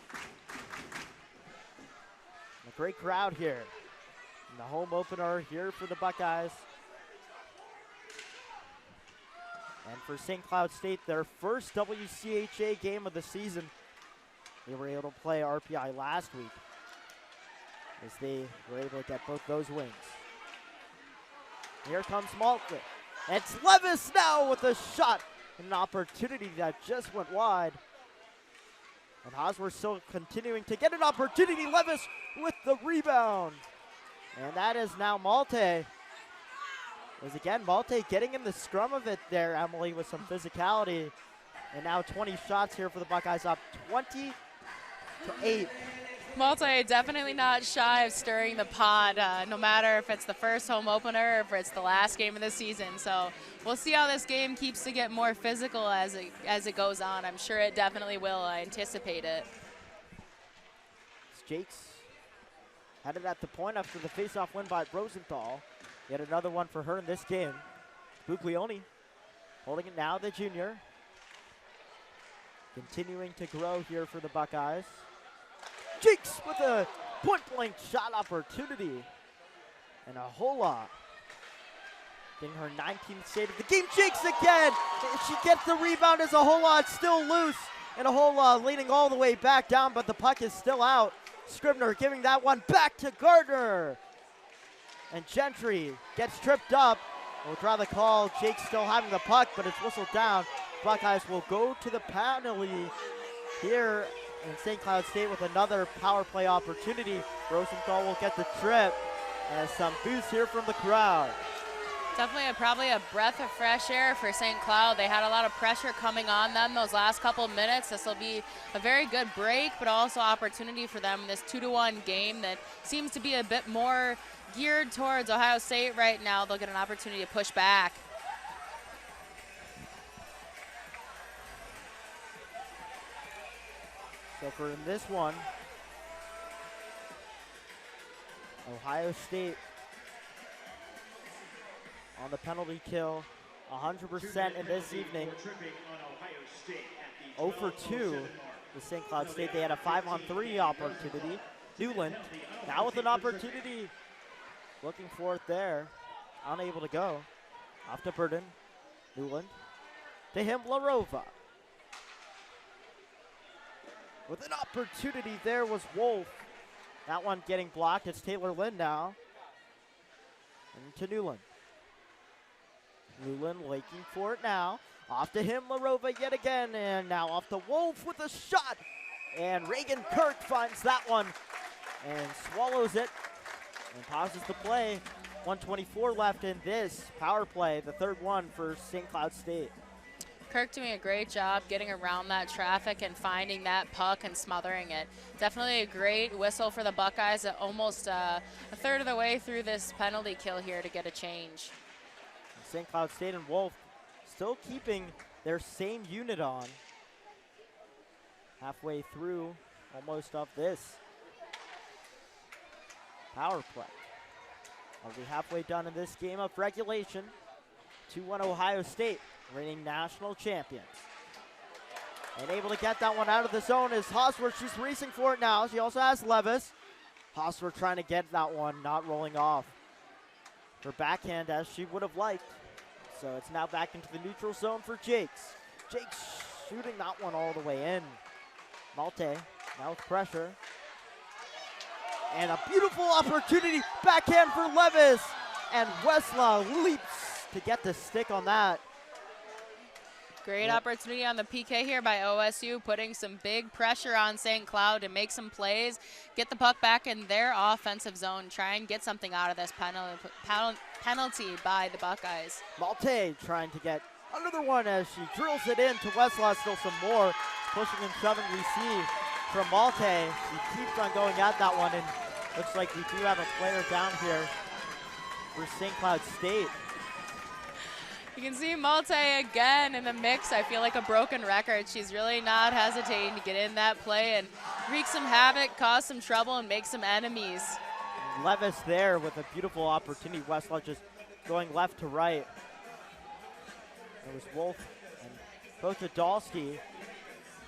A great crowd here in the home opener here for the Buckeyes. And for St. Cloud State, their first WCHA game of the season. They were able to play RPI last week as they were able to get both those wins. Here comes Malte. It's Levis now with a shot. An opportunity that just went wide. And Hosmer still continuing to get an opportunity. Levis with the rebound. And that is now Malte. As again, Malte getting in the scrum of it there, Emily, with some physicality. And now 20 shots here for the Buckeyes, up 20-8. Malte definitely not shy of stirring the pot, no matter if it's the first home opener or if it's the last game of the season. So we'll see how this game keeps to get more physical as it goes on. I'm sure it definitely will. I anticipate it. Jakes headed at the point after the faceoff win by Rosenthal. Yet another one for her in this game. Buglioni holding it now, the junior. Continuing to grow here for the Buckeyes. Jakes with a point-blank shot opportunity. And Ahola getting her 19th save of the game. Jakes again! She gets the rebound as Ahola. It's still loose. And Ahola leaning all the way back down, but the puck is still out. Scribner giving that one back to Gardner. And Gentry gets tripped up. We'll draw the call. Jakes still having the puck, but it's whistled down. Buckeyes will go to the penalty here in St. Cloud State with another power play opportunity. Rosenthal will get the trip, and some boost here from the crowd. Definitely probably a breath of fresh air for St. Cloud. They had a lot of pressure coming on them those last couple of minutes. This will be a very good break, but also opportunity for them in this 2-1 game that seems to be a bit more geared towards Ohio State right now. They'll get an opportunity to push back. So for this one, Ohio State on the penalty kill, 100% in this evening. 0 for 2 with St. Cloud State. They had a 5-on-3 opportunity. Newland now with an opportunity, looking for it there, unable to go. Off to Burden, Newland to him, LaRova. With an opportunity there was Wolf. That one getting blocked. It's Taylor Lynn now. And to Newland. Newland waking for it now. Off to him, LaRova yet again. And now off to Wolf with a shot. And Reagan Kirk finds that one and swallows it and pauses the play. 1:24 left in this power play, the third one for St. Cloud State. Kirk doing a great job getting around that traffic and finding that puck and smothering it. Definitely a great whistle for the Buckeyes at almost a third of the way through this penalty kill here to get a change. St. Cloud State and Wolf still keeping their same unit on. Halfway through almost of this power play. I'll be halfway done in this game of regulation. 2-1 Ohio State, reigning national champions. And able to get that one out of the zone is Hosworth. She's racing for it now. She also has Levis. Hosworth trying to get that one, not rolling off her backhand as she would have liked. So it's now back into the neutral zone for Jakes. Jakes shooting that one all the way in. Malte now with pressure. And a beautiful opportunity, backhand for Levis. And Westlaw leaps to get the stick on that. Great opportunity on the PK here by OSU, putting some big pressure on St. Cloud to make some plays, get the puck back in their offensive zone, try and get something out of this penalty by the Buckeyes. Malte trying to get another one as she drills it in to Westlaw. Still some more pushing and shoving we see from Malte. She keeps on going at that one, and looks like we do have a player down here for St. Cloud State. You can see Malte again in the mix. I feel like a broken record. She's really not hesitating to get in that play and wreak some havoc, cause some trouble, and make some enemies. Levis there with a beautiful opportunity. Westlaw just going left to right. It was Wolf and Coach Adolski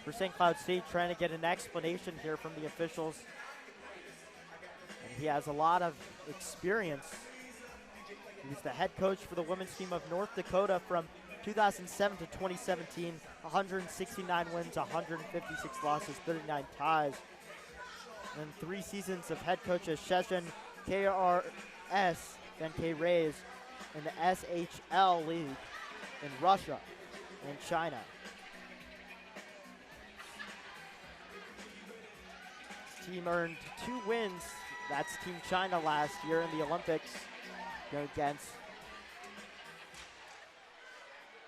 for St. Cloud State trying to get an explanation here from the officials. And he has a lot of experience. He's the head coach for the women's team of North Dakota from 2007 to 2017. 169 wins, 156 losses, 39 ties. And 3 seasons of head coach as Shezhen KRS, then K-Rays in the SHL League in Russia and China. Team earned 2 wins That's Team China last year in the Olympics, going against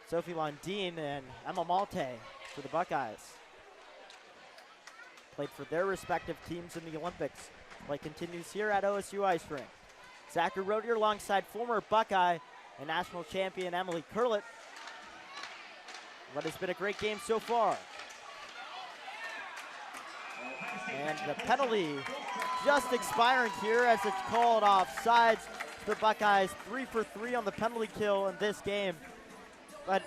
Sophie Lundin and Emma Malte for the Buckeyes. Played for their respective teams in the Olympics. Play continues here at OSU Ice Rink. Zachary Rodier alongside former Buckeye and national champion Emily Curlett. What has been a great game so far. And the penalty just expiring here as it's called offsides. The Buckeyes 3 for 3 on the penalty kill in this game. But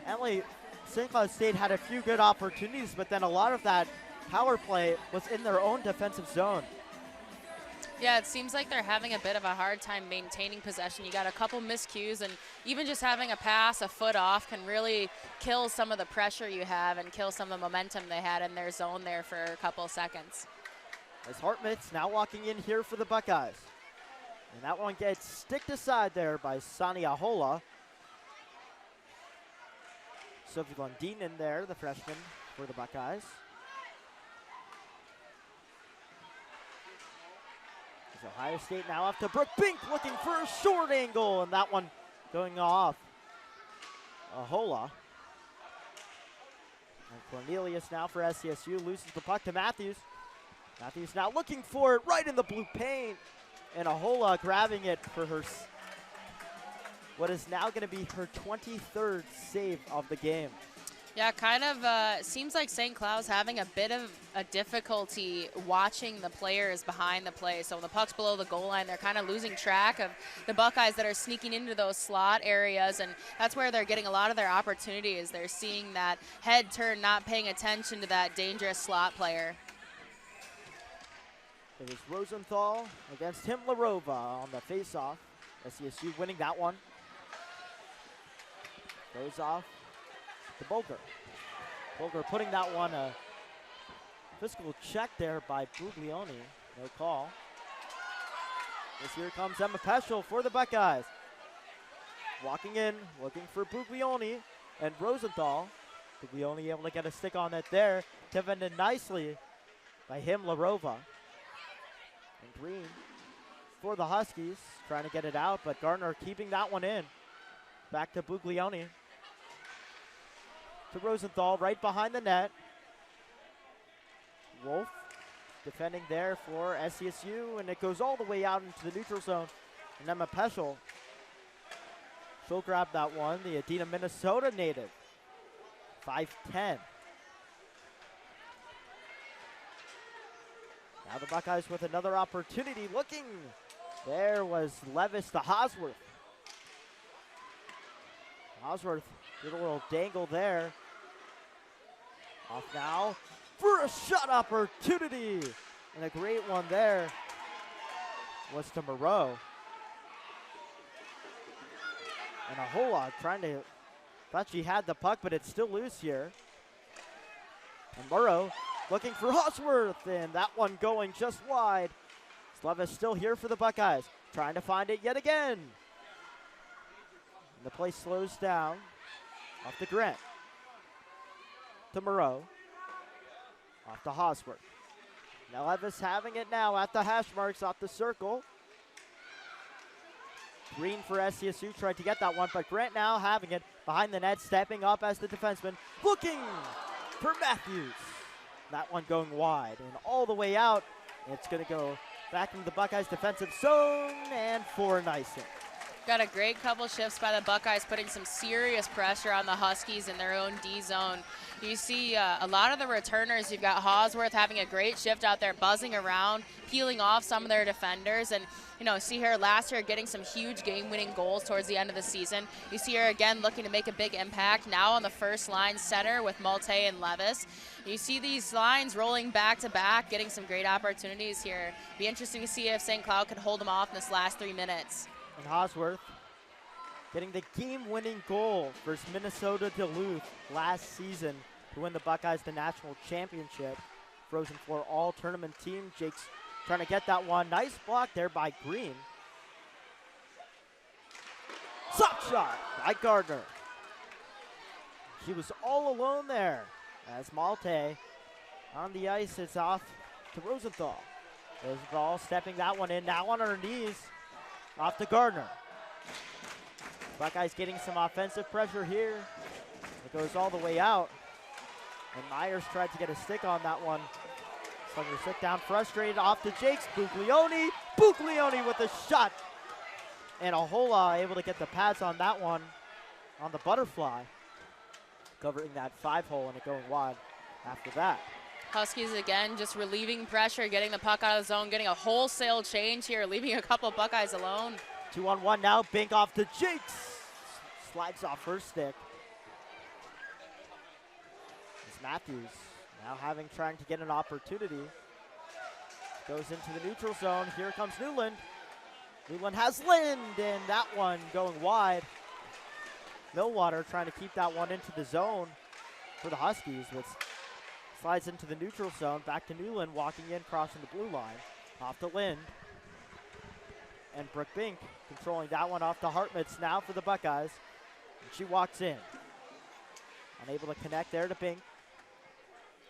Emily, St. Cloud State had a few good opportunities, but then a lot of that power play was in their own defensive zone. Yeah, it seems like they're having a bit of a hard time maintaining possession. You got a couple miscues, and even just having a pass a foot off can really kill some of the pressure you have and kill some of the momentum they had in their zone there for a couple seconds. As Hartmutz now walking in here for the Buckeyes. And that one gets sticked aside there by Sania Hola. Sophie Lundin in there, the freshman for the Buckeyes. As Ohio State now off to Brooke Bink looking for a short angle, and that one going off. Hola. And Cornelius now for SCSU loses the puck to Matthews. Matthews now looking for it right in the blue paint. And Ahola grabbing it for her, what is now going to be her 23rd save of the game. Yeah, kind of seems like St. Cloud's having a bit of a difficulty watching the players behind the play. So when the puck's below the goal line, they're kind of losing track of the Buckeyes that are sneaking into those slot areas, and that's where they're getting a lot of their opportunities. They're seeing that head turn, not paying attention to that dangerous slot player. It was Rosenthal against Tim Larova on the face-off. SCSU winning that one. Goes off to Bolger. Bolger putting that one a physical check there by Buglioni. No call. This here comes Emma Peschel for the Buckeyes. Walking in, looking for Buglioni and Rosenthal. Buglioni able to get a stick on it there. Defended nicely by him, Larova. And Green for the Huskies, trying to get it out, but Gardner keeping that one in. Back to Buglioni. To Rosenthal, right behind the net. Wolf defending there for SCSU, and it goes all the way out into the neutral zone. And Emma Peschel, she'll grab that one, the Adina, Minnesota native. 5'10". Now the Buckeyes with another opportunity looking. There was Levis to Hosworth. Hosworth did a little dangle there. Off now for a shot opportunity. And a great one there was to Moreau. And a whole lot trying to, thought she had the puck, but it's still loose here. And Moreau looking for Hosworth, and that one going just wide. Levis still here for the Buckeyes, trying to find it yet again. And the play slows down. Off to Grant. To Moreau. Off to Hosworth. Now Levis having it now at the hash marks, off the circle. Green for SCSU tried to get that one, but Grant now having it behind the net, stepping up as the defenseman, looking for Matthews. That one going wide and all the way out. It's going to go back into the Buckeyes defensive zone and for an icing. Got a great couple shifts by the Buckeyes, putting some serious pressure on the Huskies in their own D zone. You see a lot of the returners. You've got Hosworth having a great shift out there, buzzing around, peeling off some of their defenders. And, you know, see her last year getting some huge game-winning goals towards the end of the season. You see her again looking to make a big impact now on the first line center with Malte and Levis. You see these lines rolling back-to-back, getting some great opportunities here. Be interesting to see if St. Cloud can hold them off in this last 3 minutes. And Hosworth getting the game-winning goal versus Minnesota Duluth last season to win the Buckeyes the national championship. Frozen Four all-tournament team. Jake's trying to get that one. Nice block there by Green. Top shot by Gardner. She was all alone there as Malte on the ice. It's off to Rosenthal. Rosenthal stepping that one in, now on her knees, off to Gardner. Buckeyes getting some offensive pressure here. It goes all the way out. And Myers tried to get a stick on that one. Slugger sit down, frustrated, off to Jakes. Buglioni. Buglioni with a shot. And Ahola able to get the pads on that one on the butterfly. Covering that 5-hole and it going wide after that. Huskies again just relieving pressure, getting the puck out of the zone, getting a wholesale change here, leaving a couple of Buckeyes alone. 2-on-1 now, Bink off to Jakes. Slides off her stick. It's Matthews now trying to get an opportunity. Goes into the neutral zone. Here comes Newland. Newland has Lind, and that one going wide. Millwater trying to keep that one into the zone for the Huskies, which slides into the neutral zone. Back to Newland, walking in, crossing the blue line. Off to Lind. And Brooke Bink controlling that one off to Hartmutz now for the Buckeyes. And she walks in. Unable to connect there to Bink.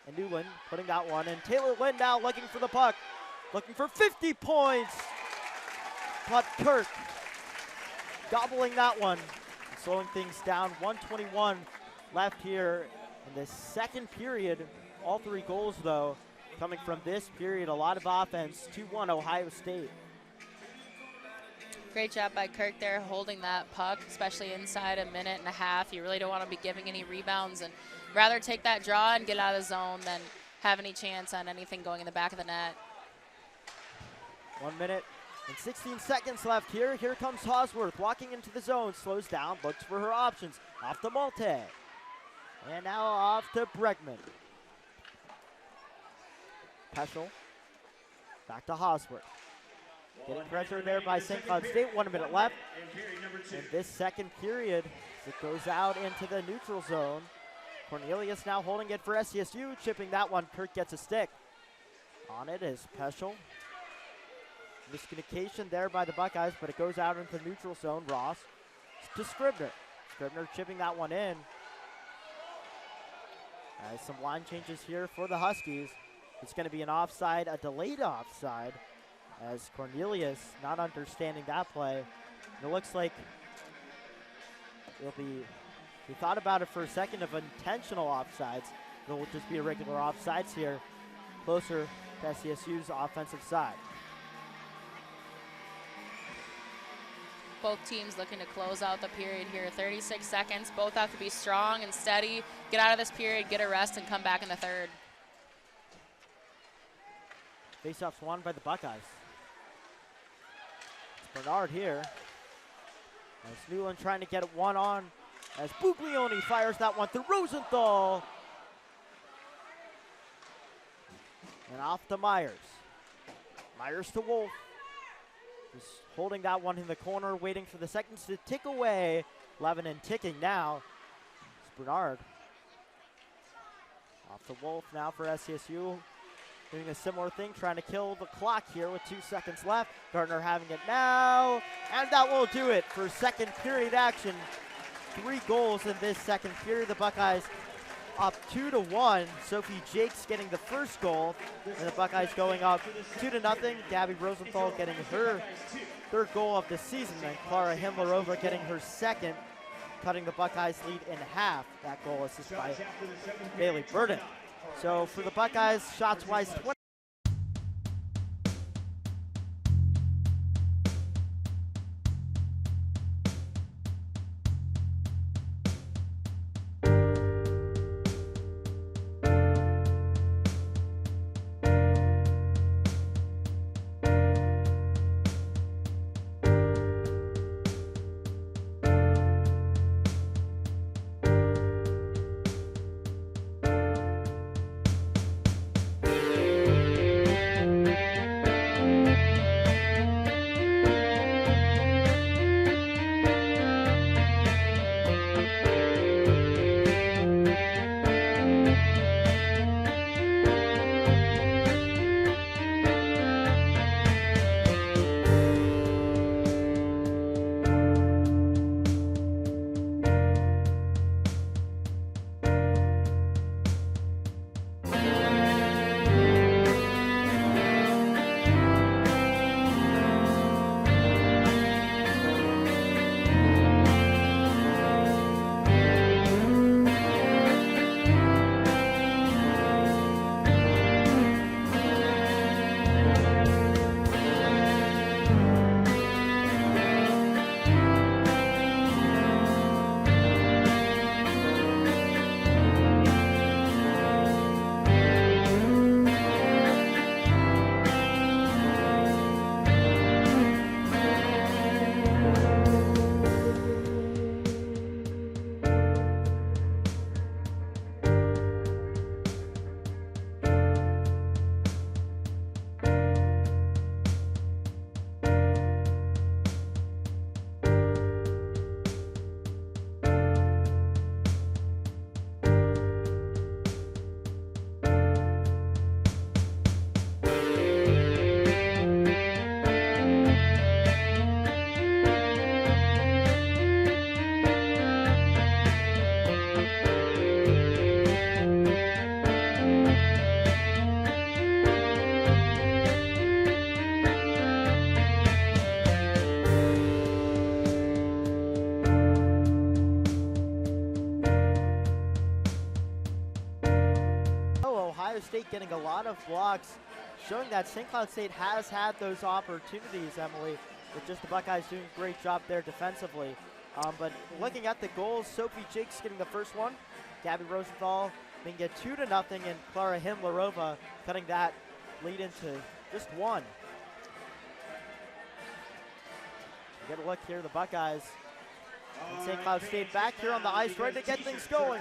And Newland putting that one in. Taylor Lind now looking for the puck. Looking for 50 points. But Kirk gobbling that one. Slowing things down. 1:21 left here in the second period. All 3 goals, though, coming from this period. A lot of offense. 2-1 Ohio State. Great job by Kirk there holding that puck, especially inside a minute and a half. You really don't want to be giving any rebounds and rather take that draw and get out of the zone than have any chance on anything going in the back of the net. 1 minute and 16 seconds left here. Here comes Hosworth walking into the zone, slows down, looks for her options. Off to Malte. And now off to Bregman. Peschel. Back to Hosworth. Getting pressure there by St. Cloud State. 1 minute left. In this second period, it goes out into the neutral zone. Cornelius now holding it for SCSU, chipping that one. Kirk gets a stick. On it is Peschel. Miscommunication there by the Buckeyes, but it goes out into the neutral zone. Ross to Scribner. Scribner chipping that one in. Some line changes here for the Huskies. It's going to be an offside, a delayed offside, as Cornelius not understanding that play. And it looks like it'll be, we thought about it for a second of intentional offsides. It will just be a regular offsides here, closer to SCSU's offensive side. Both teams looking to close out the period here. 36 seconds. Both have to be strong and steady. Get out of this period, get a rest, and come back in the third. Faceoff's won by the Buckeyes. It's Bernard here. As Newland trying to get it one on. As Buglioni fires that one to Rosenthal. And off to Myers. Myers to Wolf. Just holding that one in the corner, waiting for the seconds to tick away. 11 and ticking now. It's Bernard. Off to Wolf now for SCSU. Doing a similar thing, trying to kill the clock here with 2 seconds left. Gardner having it now. And that will do it for second period action. 3 goals in this second period. The Buckeyes up 2-1. Sophie Jakes getting the first goal. And the Buckeyes going up 2-0. Gabby Rosenthal getting her third goal of the season. And Clara Himlerova getting her second, cutting the Buckeyes lead in half. That goal assisted by Bailey Burden. So for the Buckeyes, shots-wise, 20. State getting a lot of blocks, showing that St. Cloud State has had those opportunities, Emily, with just the Buckeyes doing a great job there defensively. But looking at the goals, Sophie Jakes getting the first one, Gabby Rosenthal making it 2-0, and Clara Himlerova cutting that lead into just one. Get a look here, the Buckeyes and St. Cloud State back here on the ice, ready to get things going.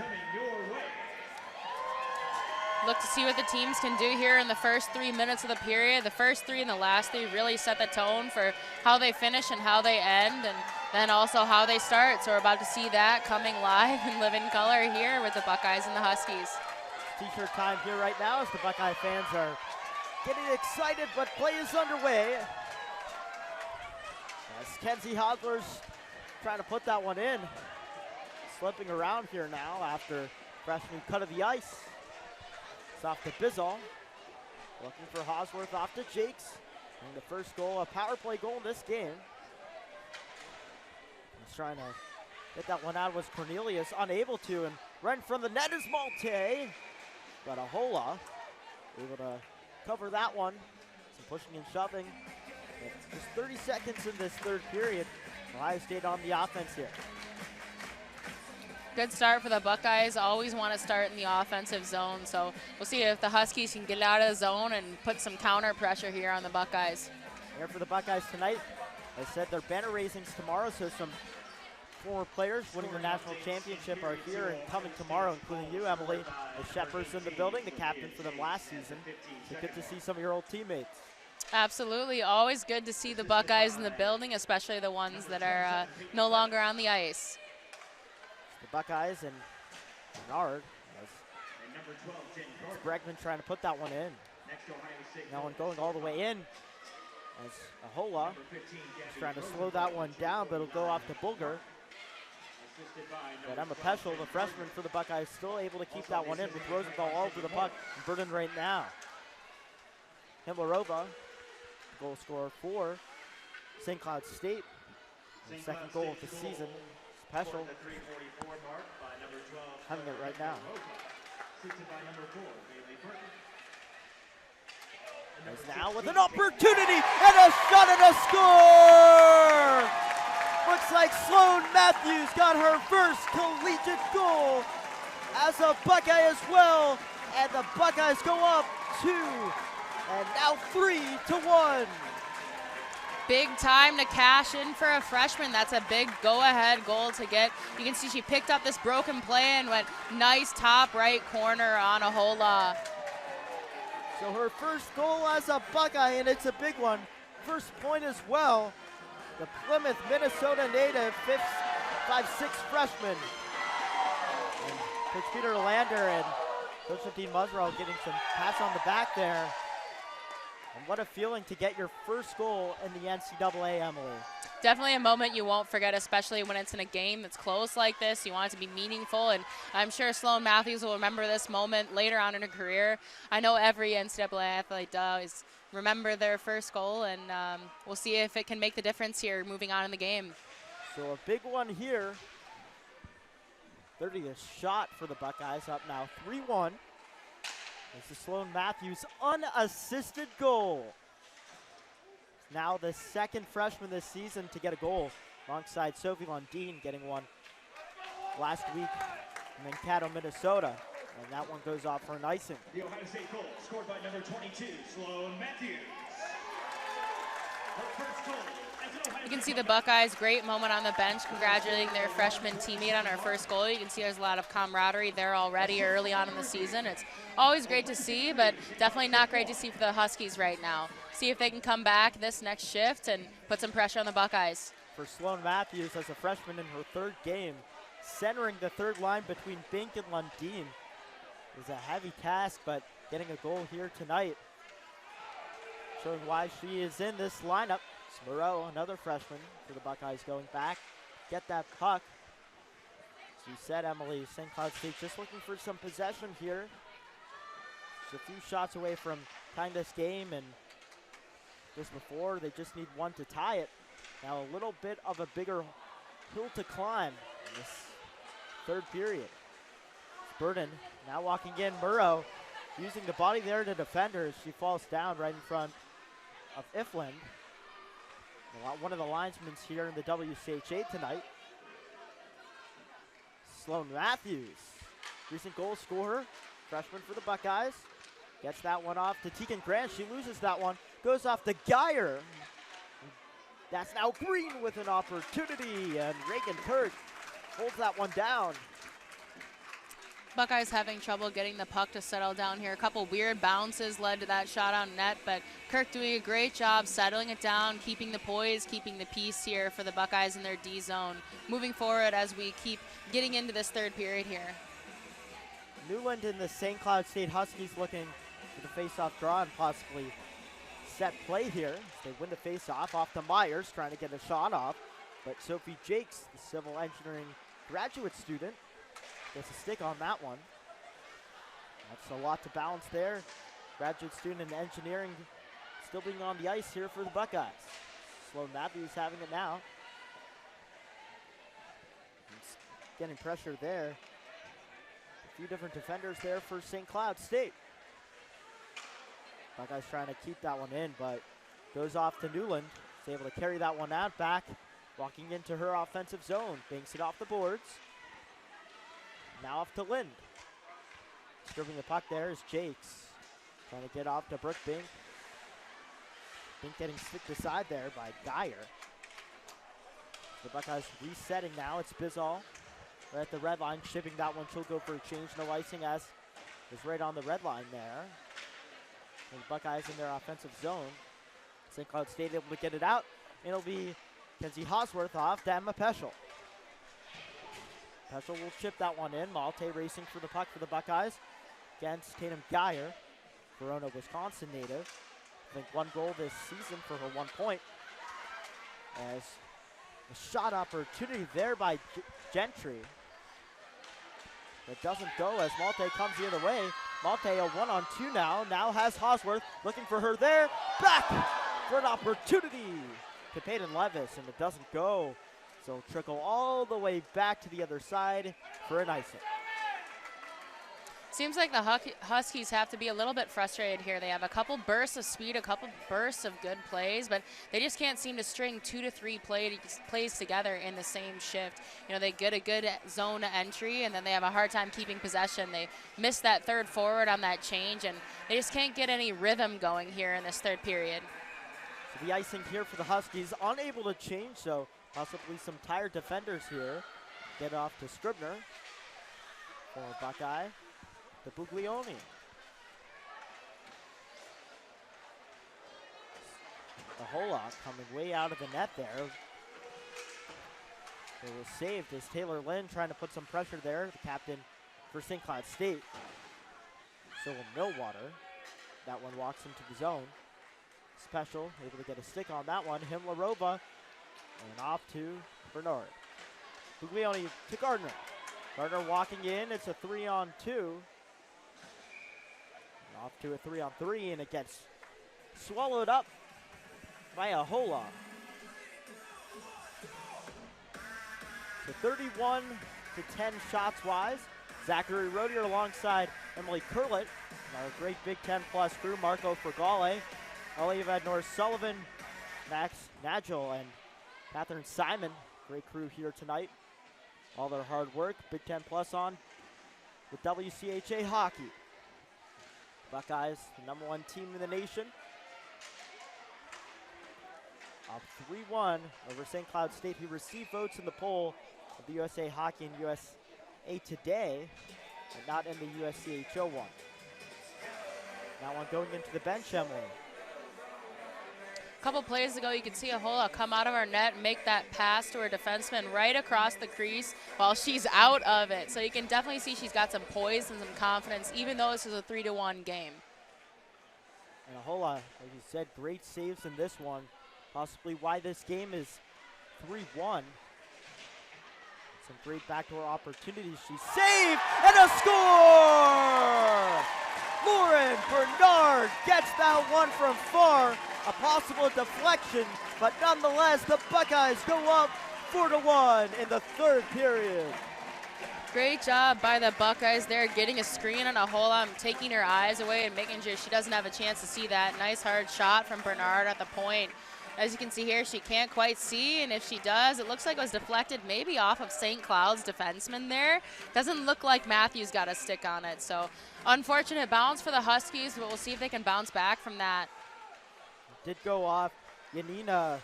Look to see what the teams can do here in the first 3 minutes of the period. The first three and the last three really set the tone for how they finish and how they end, and then also how they start. So we're about to see that coming live and live in color here with the Buckeyes and the Huskies. T-shirt time here right now as the Buckeye fans are getting excited, but play is underway. As Kenzie Hodler's trying to put that one in. Slipping around here now after freshman cut of the ice. It's off to Bizzle. Looking for Hosworth off to Jakes. And the first goal, a power play goal in this game. He's trying to get that one out was Cornelius, unable to, and right in front of the net is Malte. But Ahola able to cover that one. Some pushing and shoving. It's just 30 seconds in this third period. Ohio State on the offense here. Good start for the Buckeyes. Always want to start in the offensive zone. So we'll see if the Huskies can get out of the zone and put some counter pressure here on the Buckeyes. Here for the Buckeyes tonight. I said their banner raisings tomorrow, so some former players winning the national championship are here and coming tomorrow, including you, Emily. The Shepard's in the building, the captain for them last season. So good to see some of your old teammates. Absolutely. Always good to see the Buckeyes in the building, especially the ones that are no longer on the ice. The Buckeyes and Bernard. As Bregman trying to put that one in. That one going all the way in. As Ahola is trying to slow that one down, but it'll go off to Bulger. But Emma Peschel, the freshman for the Buckeyes, still able to keep that one in with Rosenthal all over the puck and Burden right now. Himlerova, goal scorer for St. Cloud State. The second goal of the season. Peschel having it right now. Is now with an opportunity and a shot and a score! Looks like Sloan Matthews got her first collegiate goal as a Buckeye as well. And the Buckeyes go up 2 and now 3-1. Big time to cash in for a freshman. That's a big go-ahead goal to get. You can see she picked up this broken play and went nice top right corner on Ahola. So her first goal as a Buckeye, and it's a big one. First point as well. The Plymouth, Minnesota native, 5'6" freshman. And Coach Peter Lander and Coach Dean Musrow getting some pass on the back there. And what a feeling to get your first goal in the NCAA, Emily. Definitely a moment you won't forget, especially when it's in a game that's close like this. You want it to be meaningful, and I'm sure Sloan Matthews will remember this moment later on in her career. I know every NCAA athlete does remember their first goal, and we'll see if it can make the difference here moving on in the game. So a big one here. 30th shot for the Buckeyes, up now 3-1. This is Sloan Matthews' unassisted goal. Now the second freshman this season to get a goal, alongside Sophie Lundeen getting one last week in Mankato, Minnesota. And that one goes off for an icing. The Ohio State goal scored by number 22, Sloan Matthews. Her first goal. You can see the Buckeyes, great moment on the bench, congratulating their freshman teammate on her first goal. You can see there's a lot of camaraderie there already early on in the season. It's always great to see, but definitely not great to see for the Huskies right now. See if they can come back this next shift and put some pressure on the Buckeyes. For Sloan Matthews as a freshman in her third game, centering the third line between Bink and Lundeen is a heavy task, but getting a goal here tonight, showing why she is in this lineup. Moreau, another freshman for the Buckeyes, going back, get that puck. As you said, Emily, St. Cloud State just looking for some possession here. Just a few shots away from tying this game, and just before, they just need one to tie it. Now a little bit of a bigger hill to climb in this third period. Burden now walking in, Murrow using the body there to defend her as she falls down right in front of Ifland. One of the linesmen here in the WCHA tonight. Sloan Matthews, recent goal scorer, freshman for the Buckeyes. Gets that one off to Tegan Grant. She loses that one. Goes off to Geyer. That's now Green with an opportunity, and Reagan Kirk holds that one down. Buckeyes having trouble getting the puck to settle down here. A couple weird bounces led to that shot on net, but Kirk doing a great job settling it down, keeping the poise, keeping the peace here for the Buckeyes in their D zone. Moving forward as we keep getting into this third period here. Newland and the St. Cloud State Huskies looking for the face-off draw and possibly set play here. They win the face-off off to Myers, trying to get a shot off, but Sophie Jakes, the civil engineering graduate student, gets a stick on that one. That's a lot to balance there. Graduate student in engineering still being on the ice here for the Buckeyes. Sloan Matthews having it now. It's getting pressure there. A few different defenders there for St. Cloud State. Buckeyes trying to keep that one in, but goes off to Newland. Is able to carry that one out back, walking into her offensive zone. Banks it off the boards. Now off to Lind. Stripping the puck there is Jakes. Trying to get off to Brooke Bink. Bink getting sticked aside there by Geyer. The Buckeyes resetting now. It's Bizall. Right at the red line, shipping that one. She'll go for a change. No icing as is right on the red line there. And the Buckeyes in their offensive zone. St. Cloud State able to get it out. It'll be Kenzie Hosworth off to Emma Peschel. Peschel will chip that one in. Malte racing for the puck for the Buckeyes against Tatum Geyer, Verona, Wisconsin native. I think one goal this season for her 1 point. As a shot opportunity there by Gentry. It doesn't go as Malte comes the other way. Malte a 1-on-2 now. Now has Hosworth looking for her there. Back for an opportunity to Peyton Levis, and it doesn't go. So it'll trickle all the way back to the other side for an icing. Seems like the Huskies have to be a little bit frustrated here. They have a couple bursts of speed, a couple bursts of good plays, but they just can't seem to string 2 to 3 plays together in the same shift. You know, they get a good zone entry, and then they have a hard time keeping possession. They miss that third forward on that change, and they just can't get any rhythm going here in this third period. So the icing here for the Huskies, unable to change, so possibly some tired defenders here. Get off to Scribner for Buckeye. To Buglioni. The Holock coming way out of the net there. It was saved as Taylor Lynn trying to put some pressure there, the captain for St. Cloud State. So will Millwater. That one walks into the zone. Special, able to get a stick on that one. Himlarova, and off to Bernard. Buglioni to Gardner. Gardner walking in, it's a 3-on-2. Off to a 3-on-3, and it gets swallowed up by a Hola. So 31-10 shots wise. Zachary Rodier alongside Emily Curlett. Our great Big Ten Plus crew, Marco Fragale, Olivia Norris-Sullivan, Max Nagel, and Catherine Simon. Great crew here tonight. All their hard work. Big Ten Plus on with WCHA Hockey. Buckeyes, the #1 team in the nation. Up 3-1 over St. Cloud State, who received votes in the poll of the USA Hockey and USA Today, but not in the USCHO one. That one going into the bench, Emily. A couple plays ago, you could see Ahola come out of our net and make that pass to her defenseman right across the crease while she's out of it. So you can definitely see she's got some poise and some confidence, even though this is a 3-1 game. And Ahola, like you said, great saves in this one. Possibly why this game is 3-1. Some great backdoor opportunities. She saved and a score! Lauren Bernard gets that one from far. A possible deflection, but nonetheless, the Buckeyes go up 4-1 in the third period. Great job by the Buckeyes there, getting a screen on Ahola, taking her eyes away and making sure she doesn't have a chance to see that. Nice hard shot from Bernard at the point. As you can see here, she can't quite see, and if she does, it looks like it was deflected maybe off of St. Cloud's defenseman there. Doesn't look like Matthews got a stick on it, so unfortunate bounce for the Huskies, but we'll see if they can bounce back from that. It did go off Yanina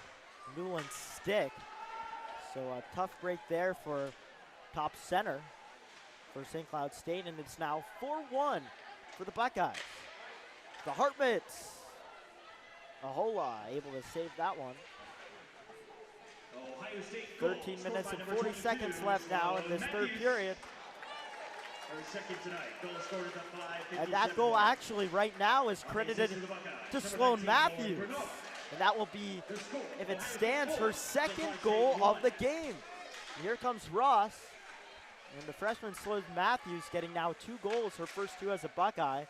Newland's stick, so a tough break there for top center for St. Cloud State, and it's now 4-1 for the Buckeyes. The Hartmutts. Ahola able to save that one. 13 minutes and 40 seconds left now in this third period. And that goal actually right now is credited to Sloan Matthews. And that will be, if it stands, her second goal of the game. And here comes Ross. And the freshman Sloan Matthews getting now 2 goals, her first 2 as a Buckeye.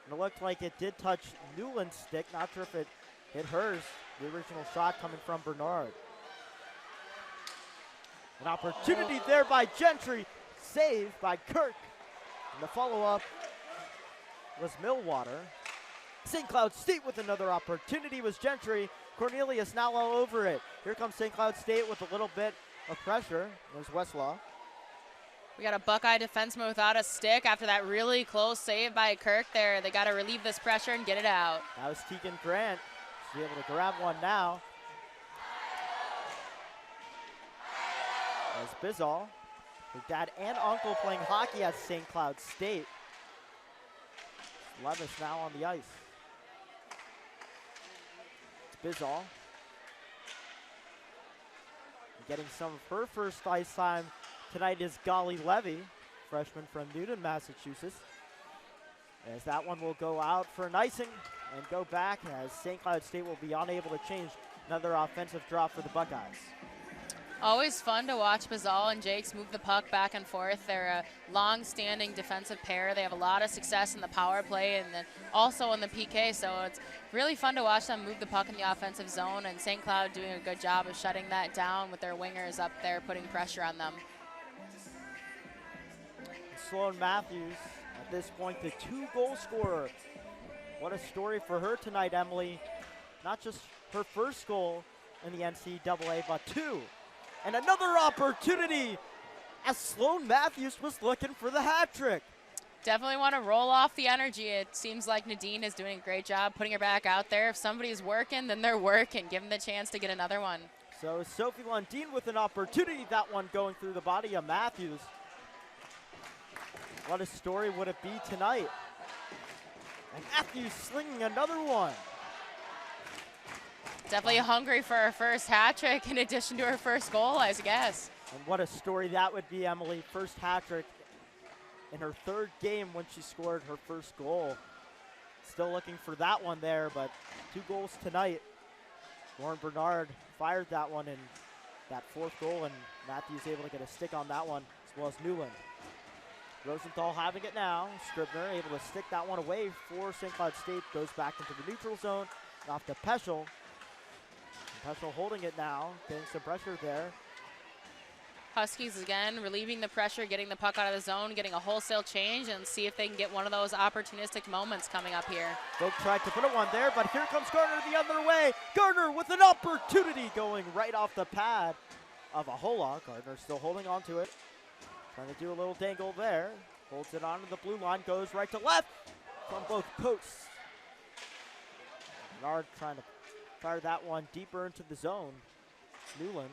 And it looked like it did touch Newland's stick. Not sure if it hit hers. The original shot coming from Bernard. An opportunity there by Gentry. Saved by Kirk. And the follow-up was Millwater. St. Cloud State with another opportunity was Gentry. Cornelius now all over it. Here comes St. Cloud State with a little bit of pressure. There's Westlaw. We got a Buckeye defenseman without a stick after that really close save by Kirk there. They got to relieve this pressure and get it out. That was Tegan Grant. She's able to grab one now. There's Bizall. Her dad and uncle playing hockey at St. Cloud State. Levis now on the ice. It's Bizall. Getting some of her first ice time tonight is Golly Levy, freshman from Newton, Massachusetts. As that one will go out for an icing and go back, as St. Cloud State will be unable to change another offensive drop for the Buckeyes. Always fun to watch Bazal and Jakes move the puck back and forth. They're a long-standing defensive pair. They have a lot of success in the power play and then also in the PK, so it's really fun to watch them move the puck in the offensive zone, and St. Cloud doing a good job of shutting that down with their wingers up there, putting pressure on them. Sloan Matthews, at this point, the 2-goal scorer. What a story for her tonight, Emily. Not just her first goal in the NCAA, but 2. And another opportunity as Sloan Matthews was looking for the hat trick. Definitely want to roll off the energy. It seems like Nadine is doing a great job putting her back out there. If somebody's working, then they're working. Give them the chance to get another one. So Sophie Lundeen with an opportunity, that one going through the body of Matthews. What a story would it be tonight? And Matthews slinging another one. Definitely hungry for her first hat trick in addition to her first goal, I guess. And what a story that would be, Emily. First hat trick in her 3rd game when she scored her first goal. Still looking for that one there, but 2 goals tonight. Lauren Bernard fired that one in that 4th goal, and Matthews able to get a stick on that one, as well as Newland. Rosenthal having it now. Scribner able to stick that one away for St. Cloud State. Goes back into the neutral zone. Off to Peschel. Peschel holding it now. Getting some pressure there. Huskies again relieving the pressure, getting the puck out of the zone, getting a wholesale change, and see if they can get one of those opportunistic moments coming up here. Vogt tried to put it one there, but here comes Gardner the other way. Gardner with an opportunity going right off the pad of Ahola. Gardner still holding on to it. Trying to do a little dangle there. Holds it onto the blue line, goes right to left from both coasts. Bernard trying to fire that one deeper into the zone. Newland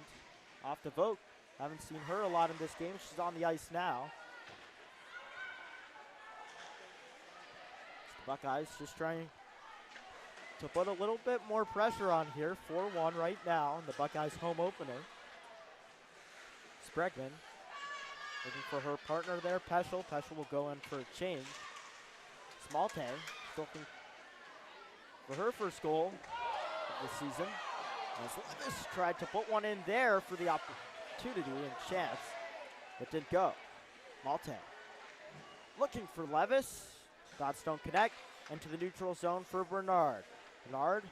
off to Vogt. Haven't seen her a lot in this game. She's on the ice now. The Buckeyes just trying to put a little bit more pressure on here. 4-1 right now in the Buckeyes' home opener. Spregman looking for her partner there, Peschel. Peschel will go in for a change. Smalte looking for her first goal of the season. As Levis tried to put one in there for the opportunity and chance, but didn't go. Malte looking for Levis. Dots don't connect. Into the neutral zone for Bernard. Bernard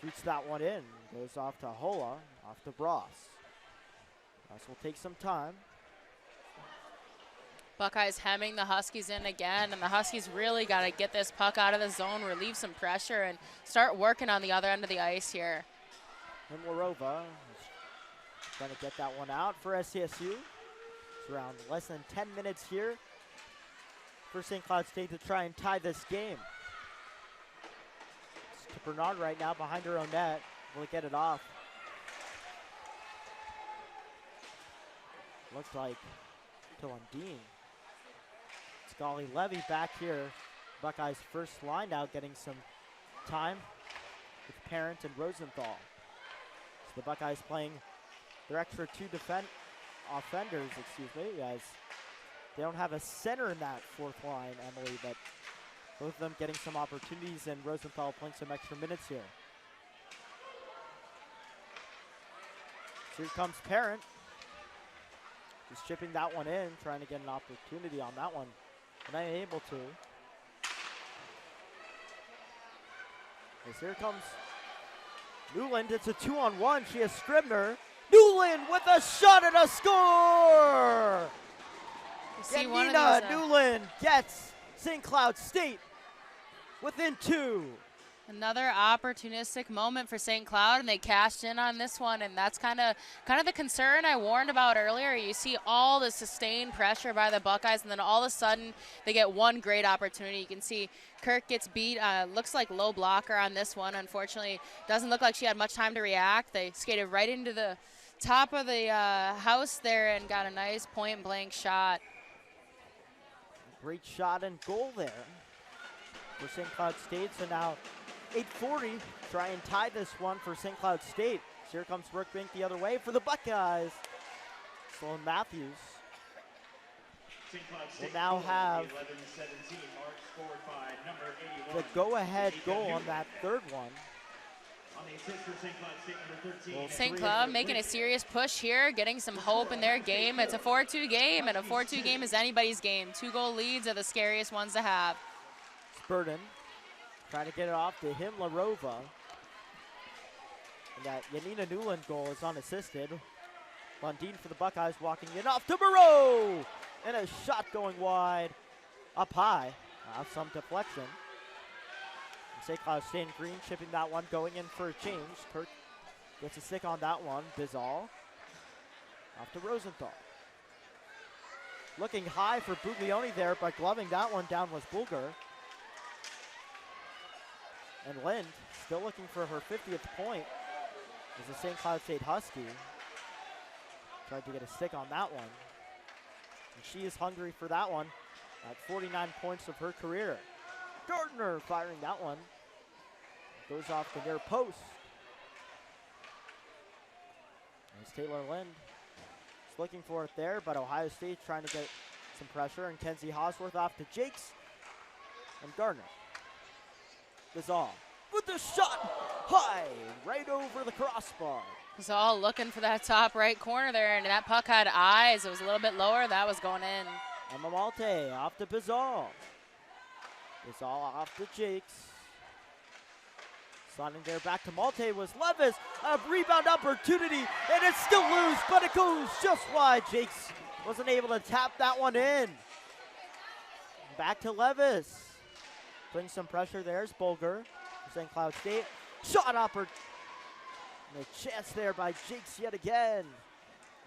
shoots that one in. Goes off to Ahola, off to Bross. Bross will take some time. Buckeyes hemming the Huskies in again, and the Huskies really got to get this puck out of the zone, relieve some pressure, and start working on the other end of the ice here. And Larova is trying to get that one out for SCSU. It's around less than 10 minutes here for St. Cloud State to try and tie this game. It's to Bernard right now behind her own net. Will get it off. Looks like to Lundeen. Scully Levy back here. Buckeyes first line now getting some time with Parent and Rosenthal. So the Buckeyes playing their extra two offenders, as they don't have a center in that fourth line, Emily, but both of them getting some opportunities, and Rosenthal playing some extra minutes here. So here comes Parent. Just chipping that one in, trying to get an opportunity on that one. And unable to. As here comes Newland. It's a 2-on-1. She has Scribner. Newland with a shot and a score! Yanina Newland gets St. Cloud State within 2. Another opportunistic moment for St. Cloud, and they cashed in on this one, and that's kind of the concern I warned about earlier. You see all the sustained pressure by the Buckeyes, and then all of a sudden they get one great opportunity. You can see Kirk gets beat. Looks like low blocker on this one. Unfortunately, doesn't look like she had much time to react. They skated right into the top of the house there and got a nice point-blank shot. Great shot and goal there for St. Cloud State. So now 8:40, try and tie this one for St. Cloud State. So here comes Brookbank the other way for the Buckeyes. Sloan Matthews will now have the go-ahead goal on that third one. St. Cloud making a serious push here, getting some hope in their game. It's a 4-2 game, and a 4-2 game is anybody's game. 2-goal leads are the scariest ones to have. Spurden trying to get it off to him, Larova. And that Yanina Newland goal is unassisted. Lundeen for the Buckeyes walking in off to Moreau! And a shot going wide, up high, some deflection. And St. Cloud State in green chipping that one, going in for a change. Kirk gets a stick on that one. Bizal off to Rosenthal. Looking high for Buglioni there, but gloving that one down was Bulger. And Lind still looking for her 50th point as the St. Cloud State Husky. Tried to get a stick on that one. And she is hungry for that one at 49 points of her career. Gardner firing that one. Goes off the near post. As Taylor Lind is looking for it there, but Ohio State trying to get some pressure. And Kenzie Hosworth off to Jakes and Gardner. Bizal with the shot high, right over the crossbar. Bizal looking for that top right corner there, and that puck had eyes. It was a little bit lower. That was going in. Emma Malte off to Bizal. Bizal off to Jakes. Sliding there back to Malte was Levis. A rebound opportunity, and it's still loose, but it goes just wide. Jakes wasn't able to tap that one in. Back to Levis. Putting some pressure there is Bulger for St. Cloud State. Shot opportunity. And a chance there by Jakes yet again.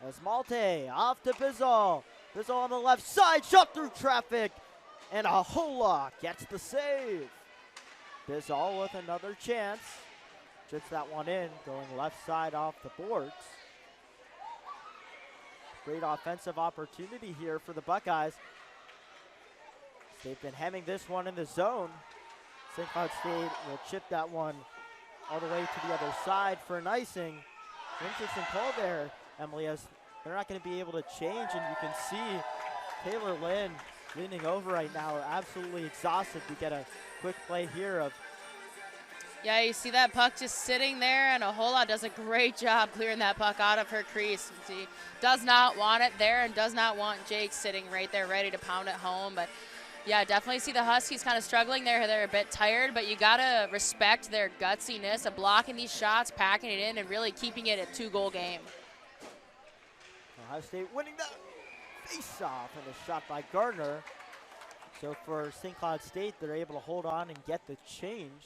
As Malte off to Bizal. Bizal on the left side, shot through traffic. And Ahola gets the save. Bizal with another chance. Chips that one in, going left side off the boards. Great offensive opportunity here for the Buckeyes. They've been hemming this one in the zone. St. Cloud State will chip that one all the way to the other side for an icing. Interesting call there, Emily, as they're not going to be able to change, and you can see Taylor Lynn leaning over right now, absolutely exhausted. We get a quick play here of. Yeah, you see that puck just sitting there, and Ahola does a great job clearing that puck out of her crease. She does not want it there and does not want Jake sitting right there ready to pound it home, but yeah, definitely see the Huskies kind of struggling there. They're a bit tired, but you got to respect their gutsiness of blocking these shots, packing it in, and really keeping it a 2-goal game. Ohio State winning that face-off and a shot by Gardner. So for St. Cloud State, they're able to hold on and get the change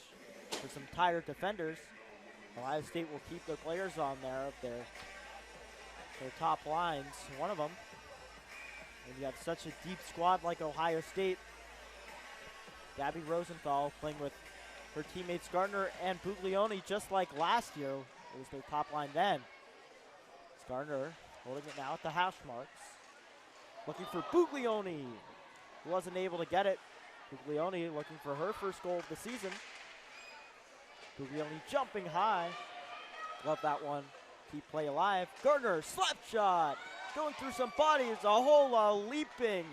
for some tired defenders. Ohio State will keep their players on there of their top lines. One of them, when you have such a deep squad like Ohio State, Gabby Rosenthal playing with her teammates Gardner and Buglioni, just like last year. It was their top line then. It's Gardner holding it now at the hash marks. Looking for Buglioni, who wasn't able to get it. Buglioni looking for her first goal of the season. Buglioni jumping high. Love that one. Keep play alive. Gardner, slap shot. Going through some bodies. A whole lot leaping.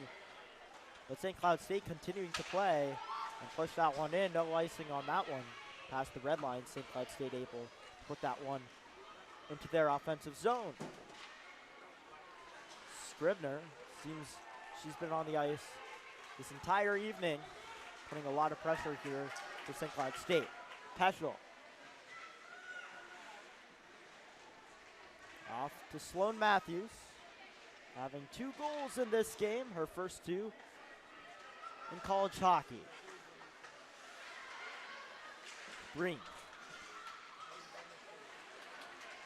But St. Cloud State continuing to play and push that one in. No icing on that one. Past the red line. St. Cloud State able to put that one into their offensive zone. Scribner seems she's been on the ice this entire evening, putting a lot of pressure here for St. Cloud State. Peschel. Off to Sloan Matthews. Having 2 goals in this game, her first 2 in college hockey. Brink.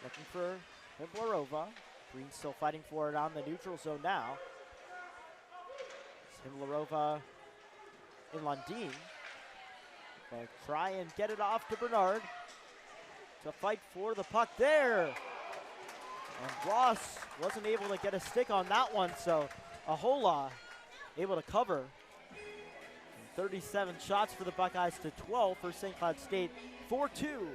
Looking for Himlarova. Green still fighting for it on the neutral zone now. Himlarova in Lundin. They'll try and get it off to Bernard. To fight for the puck there. And Ross wasn't able to get a stick on that one, so Ahola able to cover. And 37 shots for the Buckeyes to 12 for St. Cloud State, 4-2.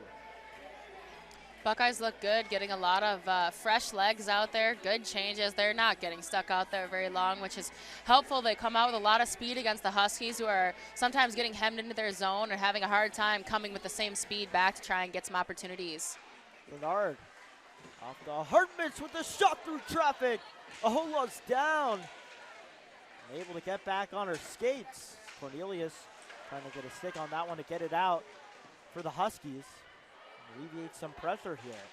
Buckeyes look good, getting a lot of fresh legs out there, good changes. They're not getting stuck out there very long, which is helpful. They come out with a lot of speed against the Huskies, who are sometimes getting hemmed into their zone and having a hard time coming with the same speed back to try and get some opportunities. Bernard off the Hartmans with the shot through traffic. Ahola's down. Able to get back on her skates. Cornelius trying to get a stick on that one to get it out for the Huskies. Alleviate some pressure here.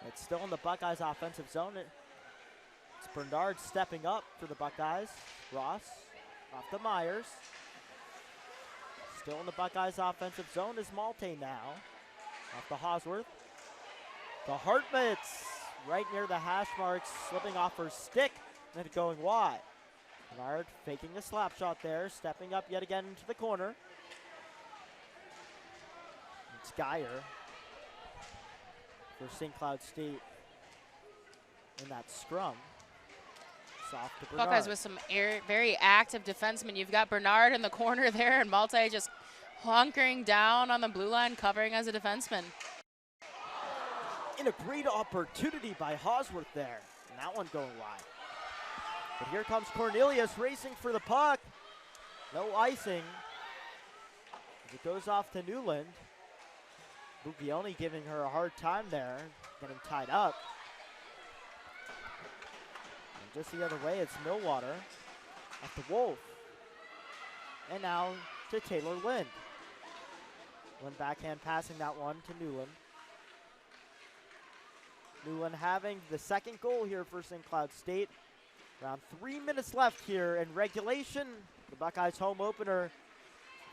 It's still in the Buckeyes offensive zone. It's Bernard stepping up for the Buckeyes. Ross off to Myers. Still in the Buckeyes offensive zone is Malte now. Off to Hosworth. The Hartmans right near the hash marks, slipping off her stick and going wide. Bernard faking a slap shot there, stepping up yet again into the corner. It's Geyer for St. Cloud State in that scrum. Soft to Bernard. Buckeyes with some very active defensemen. You've got Bernard in the corner there, and Malte just hunkering down on the blue line, covering as a defenseman. In a great opportunity by Hosworth there, and that one going wide. But here comes Cornelius racing for the puck. No icing. As it goes off to Newland. Buglioni giving her a hard time there, getting tied up. And just the other way, it's Millwater. Off to Wolf. And now to Taylor Lind. Lind backhand passing that one to Newland. Newland having the second goal here for St. Cloud State. Around 3 minutes left here in regulation. The Buckeyes home opener.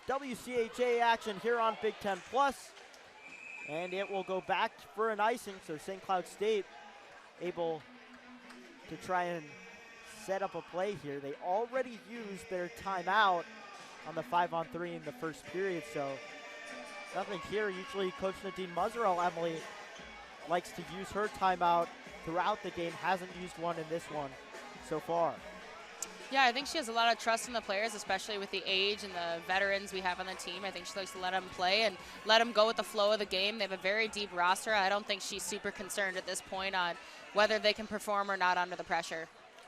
WCHA action here on Big Ten Plus. And it will go back for an icing, so St. Cloud State able to try and set up a play here. They already used their timeout on the 5-on-3 in the first period, so nothing here. Usually Coach Nadine Muzzerell, Emily, likes to use her timeout throughout the game, hasn't used one in this one so far. Yeah, I think she has a lot of trust in the players, especially with the age and the veterans we have on the team. I think she likes to let them play and let them go with the flow of the game. They have a very deep roster. I don't think she's super concerned at this point on whether they can perform or not under the pressure.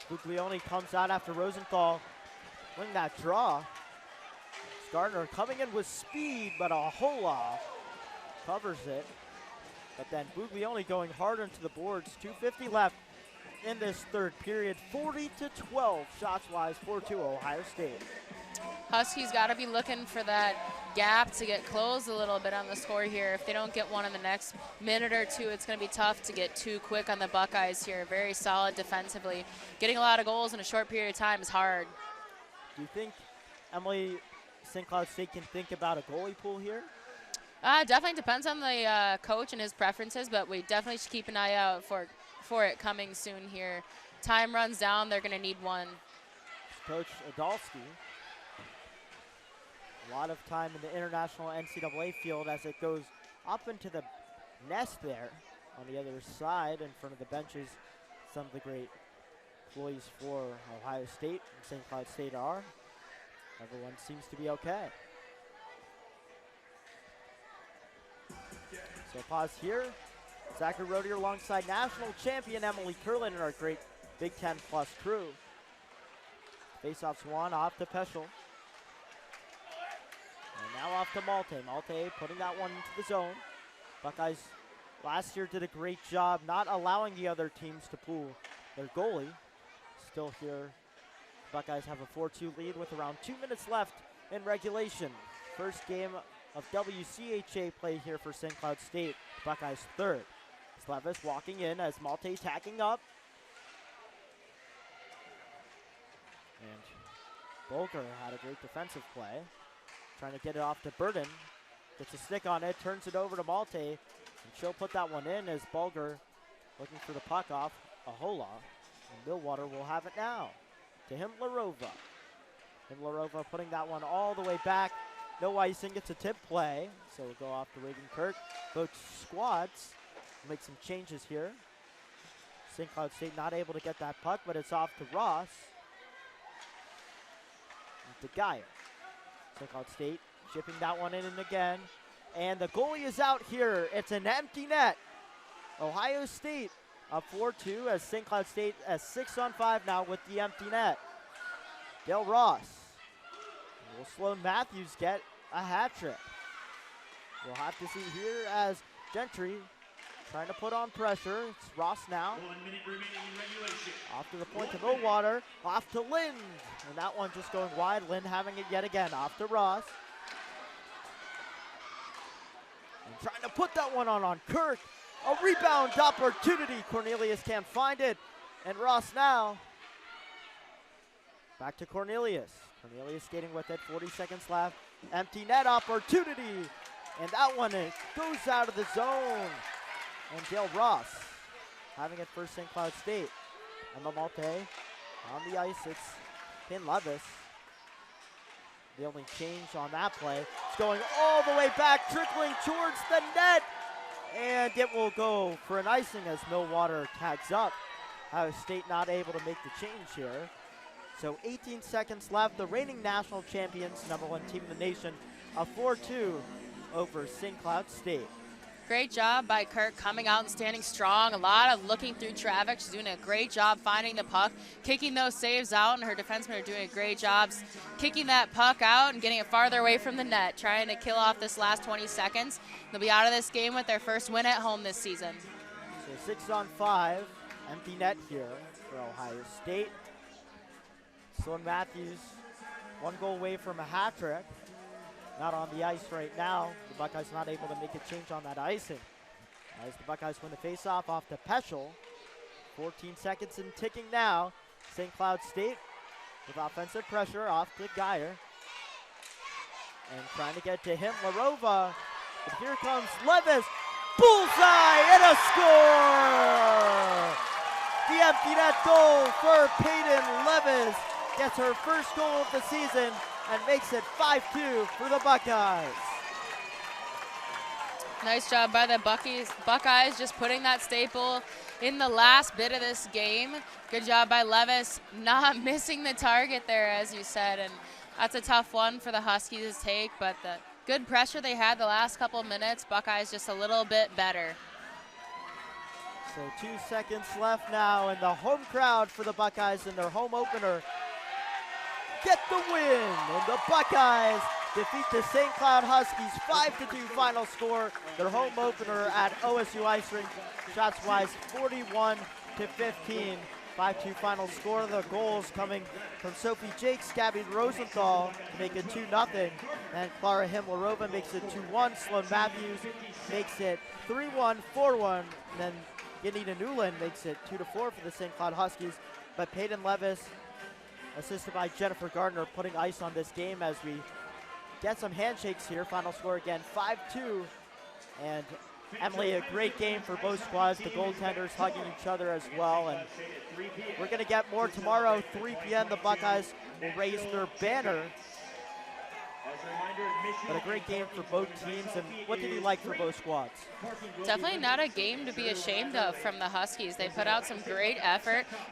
Buglioni comes out after Rosenthal winning that draw. Gardner coming in with speed, but Ahola covers it. But then Buglioni going hard into the boards. 2:50 left in this third period. 40-12 shots-wise, 4-2 Ohio State. Huskies got to be looking for that gap to get closed a little bit on the score here. If they don't get one in the next minute or two, it's going to be tough to get too quick on the Buckeyes here. Very solid defensively. Getting a lot of goals in a short period of time is hard. Do you think, Emily, St. Cloud State can think about a goalie pool here? Definitely depends on the coach and his preferences, but we definitely should keep an eye out for it coming soon here. Time runs down, they're going to need one. Coach Adolski. A lot of time in the international NCAA field as it goes up into the nest there on the other side in front of the benches. Some of the great employees for Ohio State and St. Cloud State are. Everyone seems to be okay. So pause here. Zachary Rodier alongside national champion Emily Curlin and our great Big Ten Plus crew. Face-offs one off to Peschel. And now off to Malte. Malte putting that one into the zone. Buckeyes last year did a great job not allowing the other teams to pool their goalie. Still here, Buckeyes have a 4-2 lead with around 2 minutes left in regulation. First game of WCHA play here for St. Cloud State. Buckeyes third. Slevis walking in as Malte tacking up. And Bolger had a great defensive play. Trying to get it off to Burden. Gets a stick on it, turns it over to Malte. And she'll put that one in as Bolger looking for the puck off Ahola. And Millwater will have it now. To Himlarova. Himlarova putting that one all the way back. No icing, it's a tip play. So we'll go off to Reagan Kirk. Both squads make some changes here. St. Cloud State not able to get that puck, but it's off to Ross. And to Geyer. St. Cloud State chipping that one in and again. And the goalie is out here. It's an empty net. Ohio State up 4-2 as St. Cloud State as 6-on-5 now with the empty net. Dale Ross. Will Sloan Matthews get a hat trick? We'll have to see here as Gentry trying to put on pressure. It's Ross now. 1 minute remaining in regulation. Off to the point to Millwater. Off to Lind. And that one just going wide. Lind having it yet again. Off to Ross. And trying to put that one on Kirk. A rebound opportunity. Cornelius can't find it. And Ross now. Back to Cornelius. Cornelius skating with it. 40 seconds left. Empty net opportunity. And that one goes out of the zone. And Dale Ross having it for St. Cloud State. Emma Malte on the ice. It's Pin Levis. The only change on that play. It's going all the way back, trickling towards the net. And it will go for an icing as Millwater tags up. Ohio State not able to make the change here. So 18 seconds left. The reigning national champions, #1 team in the nation, a 4-2 over St. Cloud State. Great job by Kirk coming out and standing strong. A lot of looking through traffic. She's doing a great job finding the puck, kicking those saves out, and her defensemen are doing a great job kicking that puck out and getting it farther away from the net, trying to kill off this last 20 seconds. They'll be out of this game with their first win at home this season. So 6-on-5, empty net here for Ohio State. Sloan Matthews, 1 goal away from a hat trick. Not on the ice right now. The Buckeyes not able to make a change on that icing. As the Buckeyes win the faceoff off to Peschel. 14 seconds and ticking now. St. Cloud State with offensive pressure off to Geyer. And trying to get to him, Larova. But here comes Levis. Bullseye and a score! The empty net goal for Peyton Levis. Gets her first goal of the season and makes it 5-2 for the Buckeyes. Nice job by the Buckeyes just putting that staple in the last bit of this game. Good job by Levis not missing the target there, as you said, and that's a tough one for the Huskies to take, but the good pressure they had the last couple of minutes, Buckeyes just a little bit better. So 2 seconds left now, and the home crowd for the Buckeyes in their home opener get the win, and the Buckeyes defeat the St. Cloud Huskies 5-2 final score. Their home opener at OSU Ice Rink, shots-wise to 15. 5-2 final score. The goals coming from Sophie Jakes, Gabby Rosenthal to make it 2-0. And Clara Himlerova makes it 2-1. Sloan Matthews makes it 3-1, 4-1. And then Yanina Newland makes it 2-4 for the St. Cloud Huskies. But Peyton Levis, assisted by Jennifer Gardner, putting ice on this game as we get some handshakes here. Final score again, 5-2. And Emily, a great game for both squads. The goaltenders hugging each other as well. And we're going to get more tomorrow, 3 p.m. The Buckeyes will raise their banner. But a great game for both teams. And what did you like for both squads? Definitely not a game to be ashamed of from the Huskies. They put out some great effort.